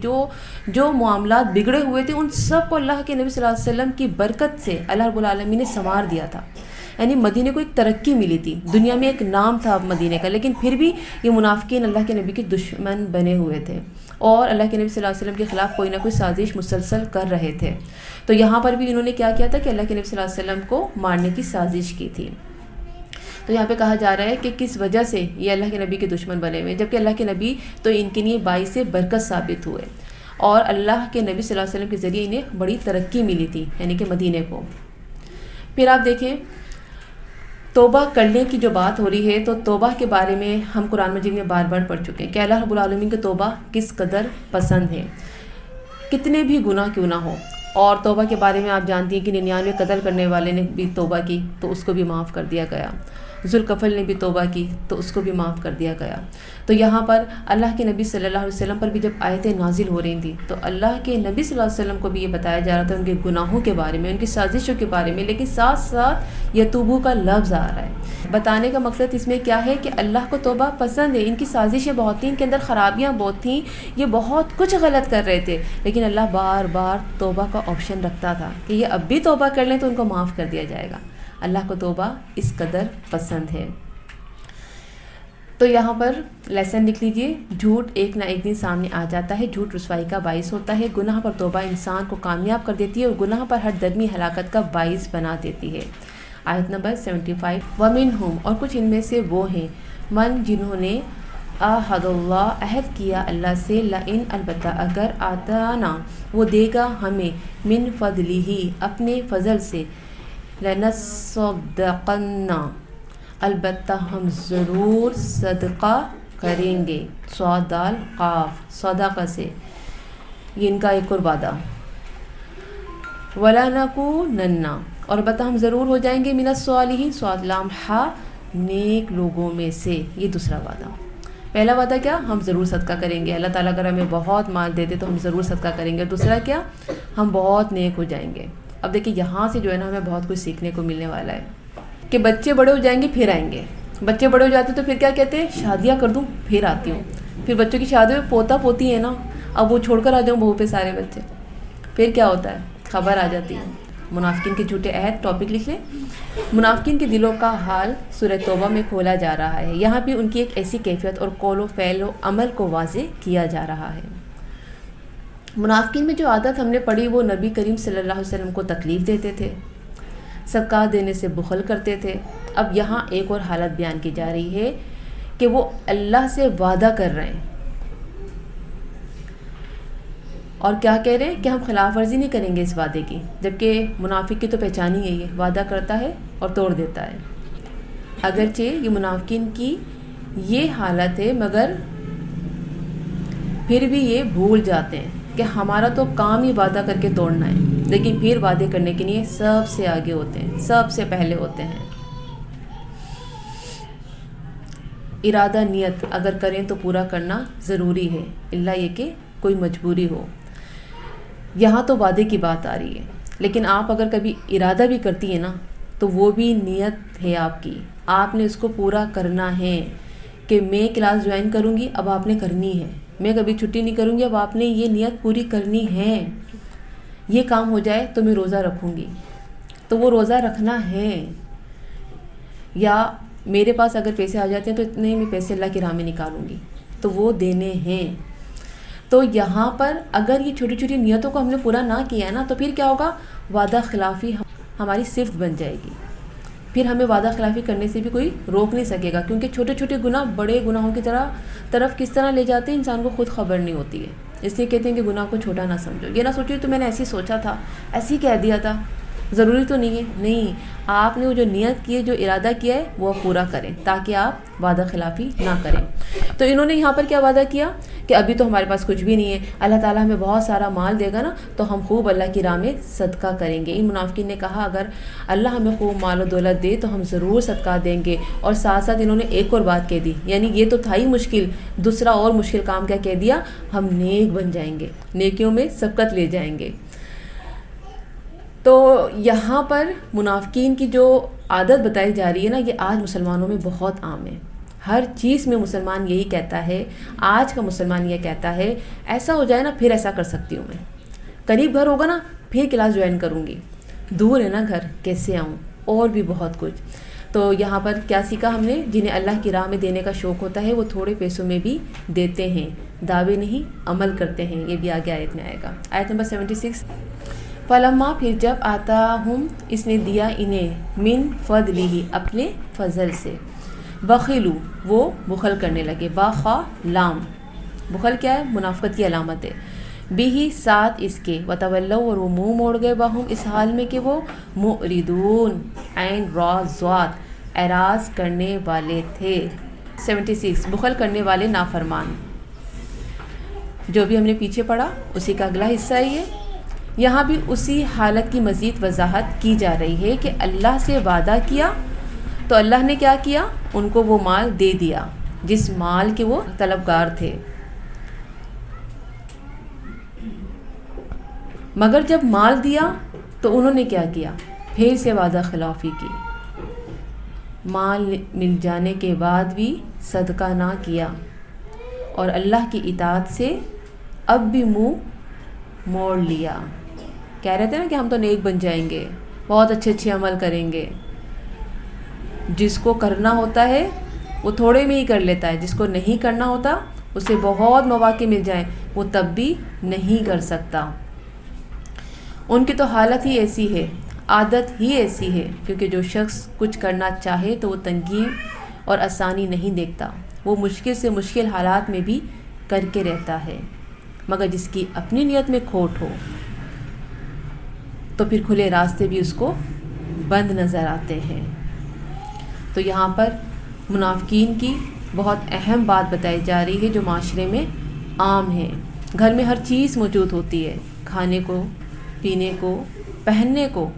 جو معاملات بگڑے ہوئے تھے، ان سب کو اللہ کے نبی صلی اللہ علیہ وسلم کی برکت سے اللہ رب العالمین نے سنوار دیا تھا۔ یعنی مدینہ کو ایک ترقی ملی تھی، دنیا میں ایک نام تھا مدینہ کا، لیکن پھر بھی یہ منافقین اللہ کے نبی کے دشمن بنے ہوئے تھے اور اللہ کے نبی صلی اللہ علیہ وسلم کے خلاف کوئی نہ کوئی سازش مسلسل کر رہے تھے۔ تو یہاں پر بھی انہوں نے کیا کیا تھا کہ اللہ کے نبی صلی اللہ علیہ وسلم کو مارنے کی سازش کی تھی۔ تو یہاں پہ کہا جا رہا ہے کہ کس وجہ سے یہ اللہ کے نبی کے دشمن بنے ہوئے، جبکہ اللہ کے نبی تو ان کے لیے باعث برکت ثابت ہوئے اور اللہ کے نبی صلی اللہ علیہ وسلم کے ذریعے انہیں بڑی ترقی ملی تھی، یعنی کہ مدینہ کو۔ پھر آپ دیکھیں توبہ کرنے کی جو بات ہو رہی ہے، تو توبہ کے بارے میں ہم قرآن مجید میں بار بار پڑھ چکے ہیں کہ اللہ رب العالمین کی توبہ کس قدر پسند ہے، کتنے بھی گناہ کیوں نہ ہو۔ اور توبہ کے بارے میں آپ جانتی ہیں کہ 99 قتل کرنے والے نے بھی توبہ کی تو اس کو بھی معاف کر دیا گیا۔ ذوالکفل نے بھی توبہ کی تو اس کو بھی معاف کر دیا گیا۔ تو یہاں پر اللہ کے نبی صلی اللہ علیہ وسلم پر بھی جب آیتیں نازل ہو رہی تھیں تو اللہ کے نبی صلی اللہ علیہ وسلم کو بھی یہ بتایا جا رہا تھا ان کے گناہوں کے بارے میں، ان کی سازشوں کے بارے میں، لیکن ساتھ ساتھ یتوبو کا لفظ آ رہا ہے۔ بتانے کا مقصد اس میں کیا ہے کہ اللہ کو توبہ پسند ہے، ان کی سازشیں بہت تھیں، ان کے اندر خرابیاں بہت تھیں، یہ بہت کچھ غلط کر رہے تھے، لیکن اللہ بار بار توبہ کا آپشن رکھتا تھا کہ یہ اب بھی توبہ کر لیں تو ان کو معاف کر دیا جائے گا۔ اللہ کو توبہ اس قدر پسند ہے۔ تو یہاں پر لیسن لکھ لیجئے، جھوٹ ایک نہ ایک دن سامنے آ جاتا ہے، جھوٹ رسوائی کا باعث ہوتا ہے، گناہ پر توبہ انسان کو کامیاب کر دیتی ہے اور گناہ پر ہر درمی ہلاکت کا باعث بنا دیتی ہے۔ آیت نمبر 75، وَمِنْهُمْ، اور کچھ ان میں سے وہ ہیں، من جنہوں نے عہد اللہ، عہد کیا اللہ سے، لئن، البتہ اگر، آتانا، وہ دے گا ہمیں، من فضلہ، اپنے فضل سے، لنصدقن، البتہ ہم ضرور صدقہ کریں گے، صاد دال قاف، صدقہ سے، یہ ان کا ایک اور وعدہ، وَلَنَكُونَنَّ، اور البتہ ہم ضرور ہو جائیں گے، من الصالحین، صاد لام ہا، نیک لوگوں میں سے، یہ دوسرا وعدہ۔ پہلا وعدہ کیا؟ ہم ضرور صدقہ کریں گے، اللہ تعالیٰ اگر ہمیں بہت مال دے دے تو ہم ضرور صدقہ کریں گے۔ دوسرا کیا؟ ہم بہت نیک ہو جائیں گے۔ اب دیکھیں یہاں سے جو ہے نا ہمیں بہت کچھ سیکھنے کو ملنے والا ہے کہ بچے بڑے ہو جائیں گے پھر آئیں گے، بچے بڑے ہو جاتے تو پھر کیا کہتے ہیں؟ شادیاں کر دوں پھر آتی ہوں، پھر بچوں کی شادی میں پوتا پوتی ہے نا، اب وہ چھوڑ کر آ جاؤں بہو پہ سارے بچے، پھر کیا ہوتا ہے؟ خبر آ جاتی ہے۔ منافقین کے جھوٹے عہد، ٹاپک لکھ لیں، منافقین کے دلوں کا حال سورہ توبہ میں کھولا جا رہا ہے۔ یہاں بھی ان کی ایک ایسی کیفیت اور قول و فعل و عمل کو واضح کیا جا رہا ہے۔ منافقین میں جو عادت ہم نے پڑھی وہ نبی کریم صلی اللہ علیہ وسلم کو تکلیف دیتے تھے، صدقہ دینے سے بخل کرتے تھے۔ اب یہاں ایک اور حالت بیان کی جا رہی ہے کہ وہ اللہ سے وعدہ کر رہے ہیں، اور کیا کہہ رہے ہیں کہ ہم خلاف ورزی نہیں کریں گے اس وعدے کی، جبکہ منافق کی تو پہچان ہی ہے، یہ وعدہ کرتا ہے اور توڑ دیتا ہے۔ اگرچہ یہ منافقین کی یہ حالت ہے مگر پھر بھی یہ بھول جاتے ہیں کہ ہمارا تو کام ہی وعدہ کر کے توڑنا ہے، لیکن پھر وعدے کرنے کے لیے سب سے آگے ہوتے ہیں، سب سے پہلے ہوتے ہیں۔ ارادہ نیت اگر کریں تو پورا کرنا ضروری ہے، اللہ یہ کہ کوئی مجبوری ہو۔ یہاں تو وعدے کی بات آ رہی ہے، لیکن آپ اگر کبھی ارادہ بھی کرتی ہیں نا تو وہ بھی نیت ہے آپ کی، آپ نے اس کو پورا کرنا ہے کہ میں کلاس جوائن کروں گی، اب آپ نے کرنی ہے، میں کبھی چھٹی نہیں کروں گی، اب آپ نے یہ نیت پوری کرنی ہے، یہ کام ہو جائے تو میں روزہ رکھوں گی، تو وہ روزہ رکھنا ہے۔ یا میرے پاس اگر پیسے آ جاتے ہیں تو اتنے میں پیسے اللہ کی راہ میں نکالوں گی، تو وہ دینے ہیں۔ تو یہاں پر اگر یہ چھوٹی چھوٹی نیتوں کو ہم نے پورا نہ کیا ہے نا تو پھر کیا ہوگا؟ وعدہ خلافی ہماری صفت بن جائے گی، پھر ہمیں وعدہ خلافی کرنے سے بھی کوئی روک نہیں سکے گا، کیونکہ چھوٹے چھوٹے گناہ بڑے گناہوں کی طرف کس طرح لے جاتے ہیں انسان کو خود خبر نہیں ہوتی ہے۔ اس لیے کہتے ہیں کہ گناہ کو چھوٹا نہ سمجھو، یہ نہ سوچو تو میں نے ایسے سوچا تھا، ایسے ہی کہہ دیا تھا، ضروری تو نہیں ہے، نہیں، آپ نے وہ جو نیت کی ہے، جو ارادہ کیا ہے وہ پورا کریں تاکہ آپ وعدہ خلافی نہ کریں۔ تو انہوں نے یہاں پر کیا وعدہ کیا کہ ابھی تو ہمارے پاس کچھ بھی نہیں ہے، اللہ تعالیٰ ہمیں بہت سارا مال دے گا نا تو ہم خوب اللہ کی راہ میں صدقہ کریں گے۔ ان منافقین نے کہا اگر اللہ ہمیں خوب مال و دولت دے تو ہم ضرور صدقہ دیں گے، اور ساتھ ساتھ انہوں نے ایک اور بات کہہ دی، یعنی یہ تو تھا ہی مشکل، دوسرا اور مشکل کام کیا کہہ دیا؟ ہم نیک بن جائیں گے، نیکیوں میں سبقت لے جائیں گے۔ تو یہاں پر منافقین کی جو عادت بتائی جا رہی ہے نا، یہ آج مسلمانوں میں بہت عام ہے، ہر چیز میں مسلمان یہی کہتا ہے، آج کا مسلمان یہ کہتا ہے ایسا ہو جائے نا پھر ایسا کر سکتی ہوں، میں قریب گھر ہوگا نا پھر کلاس جوائن کروں گی، دور ہے نا گھر کیسے آؤں، اور بھی بہت کچھ۔ تو یہاں پر کیا سیکھا ہم نے؟ جنہیں اللہ کی راہ میں دینے کا شوق ہوتا ہے وہ تھوڑے پیسوں میں بھی دیتے ہیں، دعوے نہیں عمل کرتے ہیں، یہ بھی آگے آیت میں آئے گا۔ آیت نمبر 76، فلما، پھر جب، آتاہم، اس نے دیا انہیں، من فضلہ، اپنے فضل سے، بخلو، وہ بخل کرنے لگے، باخا لام، بخل کیا ہے؟ منافقت کی علامت ہے، بھی ساتھ اس کے، وتولوا، اور وہ منہ موڑ گئے، وہم، اس حال میں کہ وہ معرضون، عین را ضاد، اعراض کرنے والے تھے۔ 76، بخل کرنے والے نافرمان، جو بھی ہم نے پیچھے پڑھا اسی کا اگلا حصہ ہی ہے۔ یہاں بھی اسی حالت کی مزید وضاحت کی جا رہی ہے کہ اللہ سے وعدہ کیا، تو اللہ نے کیا کیا؟ ان کو وہ مال دے دیا جس مال کے وہ طلبگار تھے. مگر جب مال دیا تو انہوں نے کیا کیا؟ پھر سے وعدہ خلافی کی. مال مل جانے کے بعد بھی صدقہ نہ کیا اور اللہ کی اطاعت سے اب بھی منہ موڑ لیا. کہہ رہے تھے نا کہ ہم تو نیک بن جائیں گے، بہت اچھے اچھے عمل کریں گے. جس کو کرنا ہوتا ہے وہ تھوڑے میں ہی کر لیتا ہے، جس کو نہیں کرنا ہوتا اسے بہت مواقع مل جائیں وہ تب بھی نہیں کر سکتا. ان کی تو حالت ہی ایسی ہے، عادت ہی ایسی ہے، کیونکہ جو شخص کچھ کرنا چاہے تو وہ تنگی اور آسانی نہیں دیکھتا، وہ مشکل سے مشکل حالات میں بھی کر کے رہتا ہے. مگر جس کی اپنی نیت میں کھوٹ ہو تو پھر کھلے راستے بھی اس کو بند نظر آتے ہیں. تو یہاں پر منافقین کی بہت اہم بات بتائی جا رہی ہے جو معاشرے میں عام ہے. گھر میں ہر چیز موجود ہوتی ہے، کھانے کو، پینے کو، پہننے کو،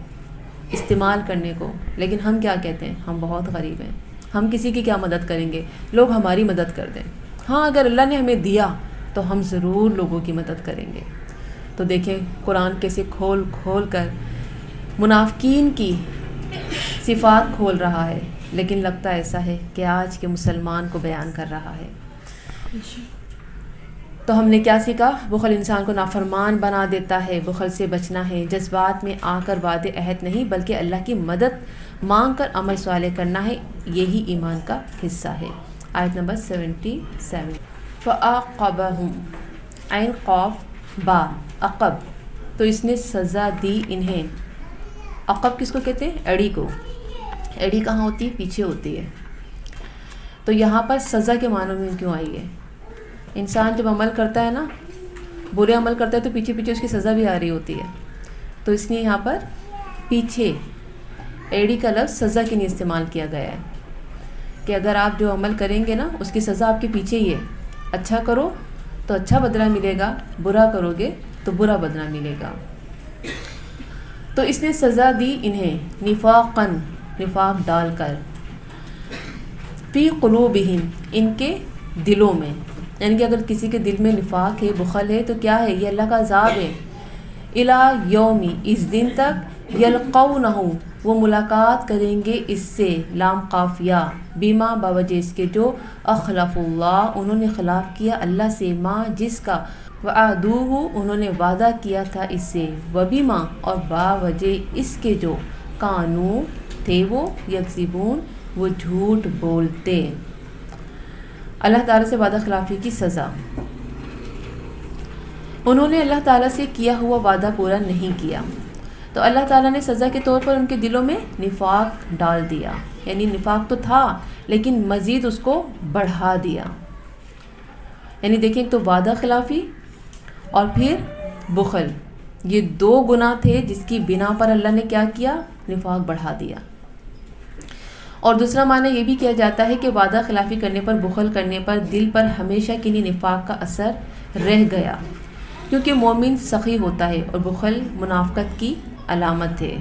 استعمال کرنے کو، لیکن ہم کیا کہتے ہیں؟ ہم بہت غریب ہیں، ہم کسی کی کیا مدد کریں گے، لوگ ہماری مدد کر دیں. ہاں اگر اللہ نے ہمیں دیا تو ہم ضرور لوگوں کی مدد کریں گے. تو دیکھیں قرآن کیسے کھول کھول کر منافقین کی صفات کھول رہا ہے، لیکن لگتا ایسا ہے کہ آج کے مسلمان کو بیان کر رہا ہے. تو ہم نے کیا سیکھا؟ بخل انسان کو نافرمان بنا دیتا ہے. بخل سے بچنا ہے، جذبات میں آ کر وعدے عہد نہیں بلکہ اللہ کی مدد مانگ کر عمل صالح کرنا ہے، یہی ایمان کا حصہ ہے. آیت نمبر 77. فَأَعْقَبَهُمْ عین قاف با عقب، تو اس نے سزا دی انہیں. عقب کس کو کہتے ہیں؟ ایڑی کو. ایڑی کہاں ہوتی ہے؟ پیچھے ہوتی ہے. تو یہاں پر سزا کے معنوں میں کیوں آئی ہے؟ انسان جب عمل کرتا ہے نا، برے عمل کرتا ہے تو پیچھے پیچھے اس کی سزا بھی آ رہی ہوتی ہے. تو اس نے یہاں پر پیچھے ایڑی کا لفظ سزا کے لیے استعمال کیا گیا ہے کہ اگر آپ جو عمل کریں گے نا اس کی سزا آپ کے پیچھے ہی ہے. اچھا کرو تو اچھا بدلہ ملے گا، برا کرو گے تو برا بدلہ ملے گا. تو اس نے سزا دی انہیں نفاقاً، نفاق ڈال کر، فی قلوبہم، ان کے دلوں میں. یعنی کہ اگر کسی کے دل میں نفاق ہے، بخل ہے، تو کیا ہے؟ یہ اللہ کا عذاب ہے. الی یومی، اس دن تک، یلقونہ، وہ ملاقات کریں گے اس سے، لام قافیہ، بیما، باوجہ اس کے، جو اخلف اللہ، انہوں نے خلاف کیا اللہ سے، ما، جس کا، وعدوہ، انہوں نے وعدہ کیا تھا اس سے، وبما، اور باوجہ اس کے، جو کانو، تھے وہ، یکذبون، وہ جھوٹ بولتے. اللہ تعالیٰ سے وعدہ خلافی کی سزا. انہوں نے اللہ تعالیٰ سے کیا ہوا وعدہ پورا نہیں کیا تو اللہ تعالیٰ نے سزا کے طور پر ان کے دلوں میں نفاق ڈال دیا. یعنی نفاق تو تھا لیکن مزید اس کو بڑھا دیا. یعنی دیکھیں تو وعدہ خلافی اور پھر بخل، یہ دو گناہ تھے جس کی بنا پر اللہ نے کیا کیا؟ نفاق بڑھا دیا. اور دوسرا معنی یہ بھی کیا جاتا ہے کہ وعدہ خلافی کرنے پر، بخل کرنے پر دل پر ہمیشہ کے لیے نفاق کا اثر رہ گیا، کیونکہ مومن سخی ہوتا ہے اور بخل منافقت کی علامت ہے.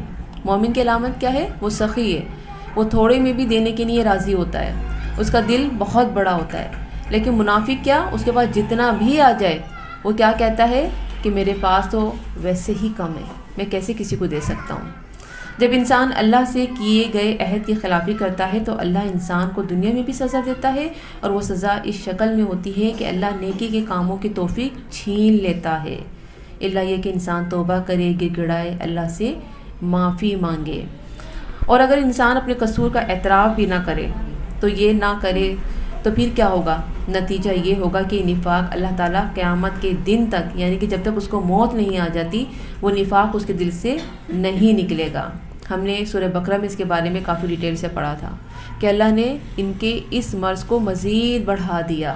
مومن کی علامت کیا ہے؟ وہ سخی ہے، وہ تھوڑے میں بھی دینے کے لیے راضی ہوتا ہے، اس کا دل بہت بڑا ہوتا ہے. لیکن منافق کیا؟ اس کے پاس جتنا بھی آ جائے وہ کیا کہتا ہے کہ میرے پاس تو ویسے ہی کم ہے، میں کیسے کسی کو دے سکتا ہوں. جب انسان اللہ سے کیے گئے عہد کی خلافی کرتا ہے تو اللہ انسان کو دنیا میں بھی سزا دیتا ہے، اور وہ سزا اس شکل میں ہوتی ہے کہ اللہ نیکی کے کاموں کی توفیق چھین لیتا ہے. اللہ یہ کہ انسان توبہ کرے، گڑ گڑائے، اللہ سے معافی مانگے. اور اگر انسان اپنے قصور کا اعتراف بھی نہ کرے تو یہ نہ کرے تو پھر کیا ہوگا؟ نتیجہ یہ ہوگا کہ نفاق اللہ تعالیٰ قیامت کے دن تک، یعنی کہ جب تک اس کو موت نہیں آ جاتی، وہ نفاق اس کے دل سے نہیں نکلے گا. ہم نے سورہ بقرہ میں اس کے بارے میں کافی ڈیٹیل سے پڑھا تھا کہ اللہ نے ان کے اس مرض کو مزید بڑھا دیا.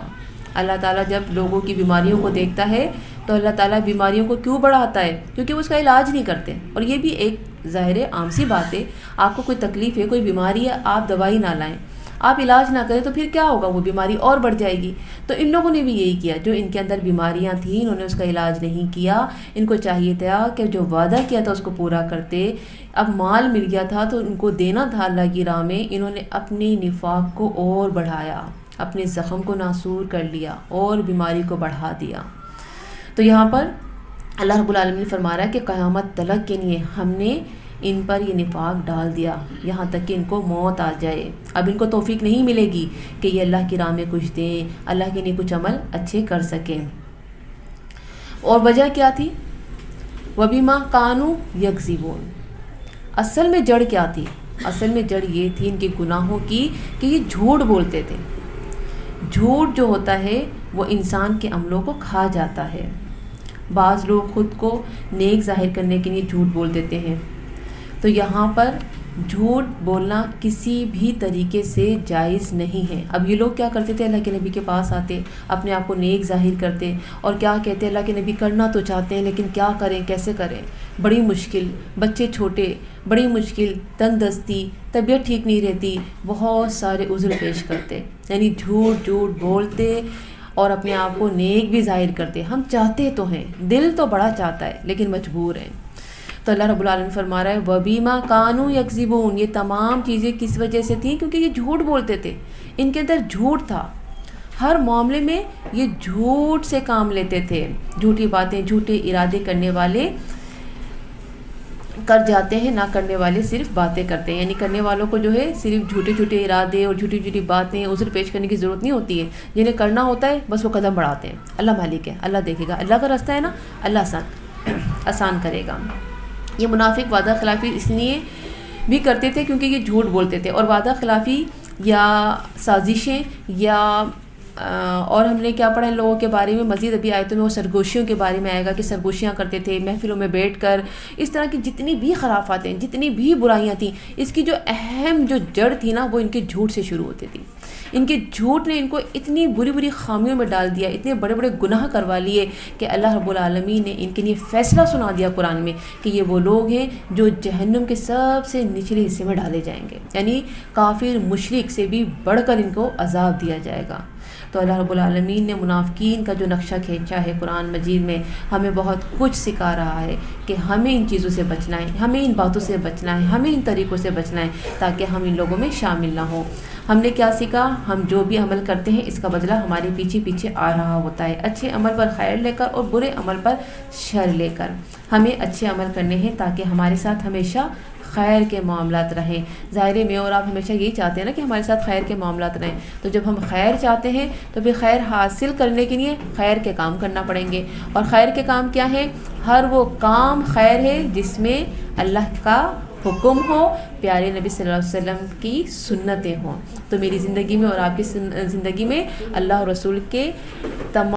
اللہ تعالیٰ جب لوگوں کی بیماریوں کو دیکھتا ہے تو اللہ تعالیٰ بیماریوں کو کیوں بڑھاتا ہے؟ کیونکہ وہ اس کا علاج نہیں کرتے. اور یہ بھی ایک ظاہر عام سی بات ہے، آپ کو کوئی تکلیف ہے، کوئی بیماری ہے، آپ دوائی نہ لائیں، آپ علاج نہ کریں تو پھر کیا ہوگا، وہ بیماری اور بڑھ جائے گی۔ تو ان لوگوں نے بھی یہی کیا، جو ان کے اندر بیماریاں تھیں انہوں نے اس کا علاج نہیں کیا۔ ان کو چاہیے تھا کہ جو وعدہ کیا تھا اس کو پورا کرتے، اب مال مل گیا تھا تو ان کو دینا تھا اللہ کی راہ میں، انہوں نے اپنے نفاق کو اور بڑھایا، اپنے زخم کو ناسور کر لیا اور بیماری کو بڑھا دیا۔ تو یہاں پر اللہ رب العالمین فرما رہا ہے کہ قیامت تلک کے لیے ہم نے ان پر یہ نفاق ڈال دیا یہاں تک کہ ان کو موت آ جائے۔ اب ان کو توفیق نہیں ملے گی کہ یہ اللہ کی راہ میں کچھ دیں، اللہ کے لیے کچھ عمل اچھے کر سکیں۔ اور وجہ کیا تھی؟ وَبِمَا كَانُوا يَكْذِبُونَ۔ اصل میں جڑ کیا تھی؟ اصل میں جڑ یہ تھی ان کے گناہوں کی کہ یہ جھوٹ بولتے تھے۔ جھوٹ جو ہوتا ہے وہ انسان کے عملوں کو کھا جاتا ہے۔ بعض لوگ خود کو نیک ظاہر کرنے کے لیے جھوٹ بول دیتے ہیں، تو یہاں پر جھوٹ بولنا کسی بھی طریقے سے جائز نہیں ہے۔ اب یہ لوگ کیا کرتے تھے، اللہ کے نبی کے پاس آتے، اپنے آپ کو نیک ظاہر کرتے اور کیا کہتے، اللہ کے نبی کرنا تو چاہتے ہیں لیکن کیا کریں، کیسے کریں، بڑی مشکل، بچے چھوٹے، بڑی مشکل، تنگ دستی، طبیعت ٹھیک نہیں رہتی، بہت سارے عذر پیش کرتے، یعنی جھوٹ بولتے اور اپنے آپ کو نیک بھی ظاہر کرتے۔ ہم چاہتے تو ہیں، دل تو بڑا چاہتا ہے لیکن مجبور ہیں۔ تو اللہ رب العالمین فرما رہا ہے وَبِمَا كَانُوا يَكْذِبُونَ، یہ تمام چیزیں کس وجہ سے تھیں؟ کیونکہ یہ جھوٹ بولتے تھے، ان کے اندر جھوٹ تھا، ہر معاملے میں یہ جھوٹ سے کام لیتے تھے، جھوٹی باتیں، جھوٹے ارادے کرنے والے کر جاتے ہیں، نہ کرنے والے صرف باتیں کرتے ہیں، یعنی کرنے والوں کو جو ہے صرف جھوٹے ارادے اور جھوٹی باتیں، عذر پیش کرنے کی ضرورت نہیں ہوتی ہے، جنہیں کرنا ہوتا ہے بس وہ قدم بڑھاتے ہیں، اللہ مالک ہے، اللہ دیکھے گا، اللہ کا راستہ ہے نا، اللہ آسان کرے گا۔ یہ منافق وعدہ خلافی اس لیے بھی کرتے تھے کیونکہ یہ جھوٹ بولتے تھے، اور وعدہ خلافی یا سازشیں یا اور ہم نے کیا پڑھا ان لوگوں کے بارے میں، مزید ابھی آیتوں میں وہ سرگوشیوں کے بارے میں آئے گا کہ سرگوشیاں کرتے تھے محفلوں میں بیٹھ کر، اس طرح کی جتنی بھی خرافاتیں، جتنی بھی برائیاں تھیں، اس کی جو اہم جو جڑ تھی نا وہ ان کے جھوٹ سے شروع ہوتی تھی۔ ان کے جھوٹ نے ان کو اتنی بری خامیوں میں ڈال دیا، اتنے بڑے گناہ کروا لیے کہ اللہ رب العالمین نے ان کے لیے فیصلہ سنا دیا قرآن میں کہ یہ وہ لوگ ہیں جو جہنم کے سب سے نچلے حصے میں ڈالے جائیں گے، یعنی کافر مشرک سے بھی بڑھ کر ان کو عذاب دیا جائے گا۔ تو اللہ رب العالمین نے منافقین کا جو نقشہ کھینچا ہے قرآن مجید میں، ہمیں بہت کچھ سکھا رہا ہے کہ ہمیں ان چیزوں سے بچنا ہے، ہمیں ان باتوں سے بچنا ہے، ہمیں ان طریقوں سے بچنا ہے تاکہ ہم ان لوگوں میں شامل نہ ہوں۔ ہم نے کیا سیکھا؟ ہم جو بھی عمل کرتے ہیں اس کا بدلہ ہمارے پیچھے آ رہا ہوتا ہے، اچھے عمل پر خیر لے کر اور برے عمل پر شر لے کر۔ ہمیں اچھے عمل کرنے ہیں تاکہ ہمارے ساتھ ہمیشہ خیر کے معاملات رہیں۔ ظاہر میں اور آپ ہمیشہ یہی چاہتے ہیں نا کہ ہمارے ساتھ خیر کے معاملات رہیں، تو جب ہم خیر چاہتے ہیں تو پھر خیر حاصل کرنے کے لیے خیر کے کام کرنا پڑیں گے، اور خیر کے کام کیا ہیں؟ ہر وہ کام خیر ہے جس میں اللہ کا حکم ہو، پیارے نبی صلی اللہ علیہ وسلم کی سنتیں ہوں۔ تو میری زندگی میں اور آپ کی زندگی میں اللہ اور رسول کے تمام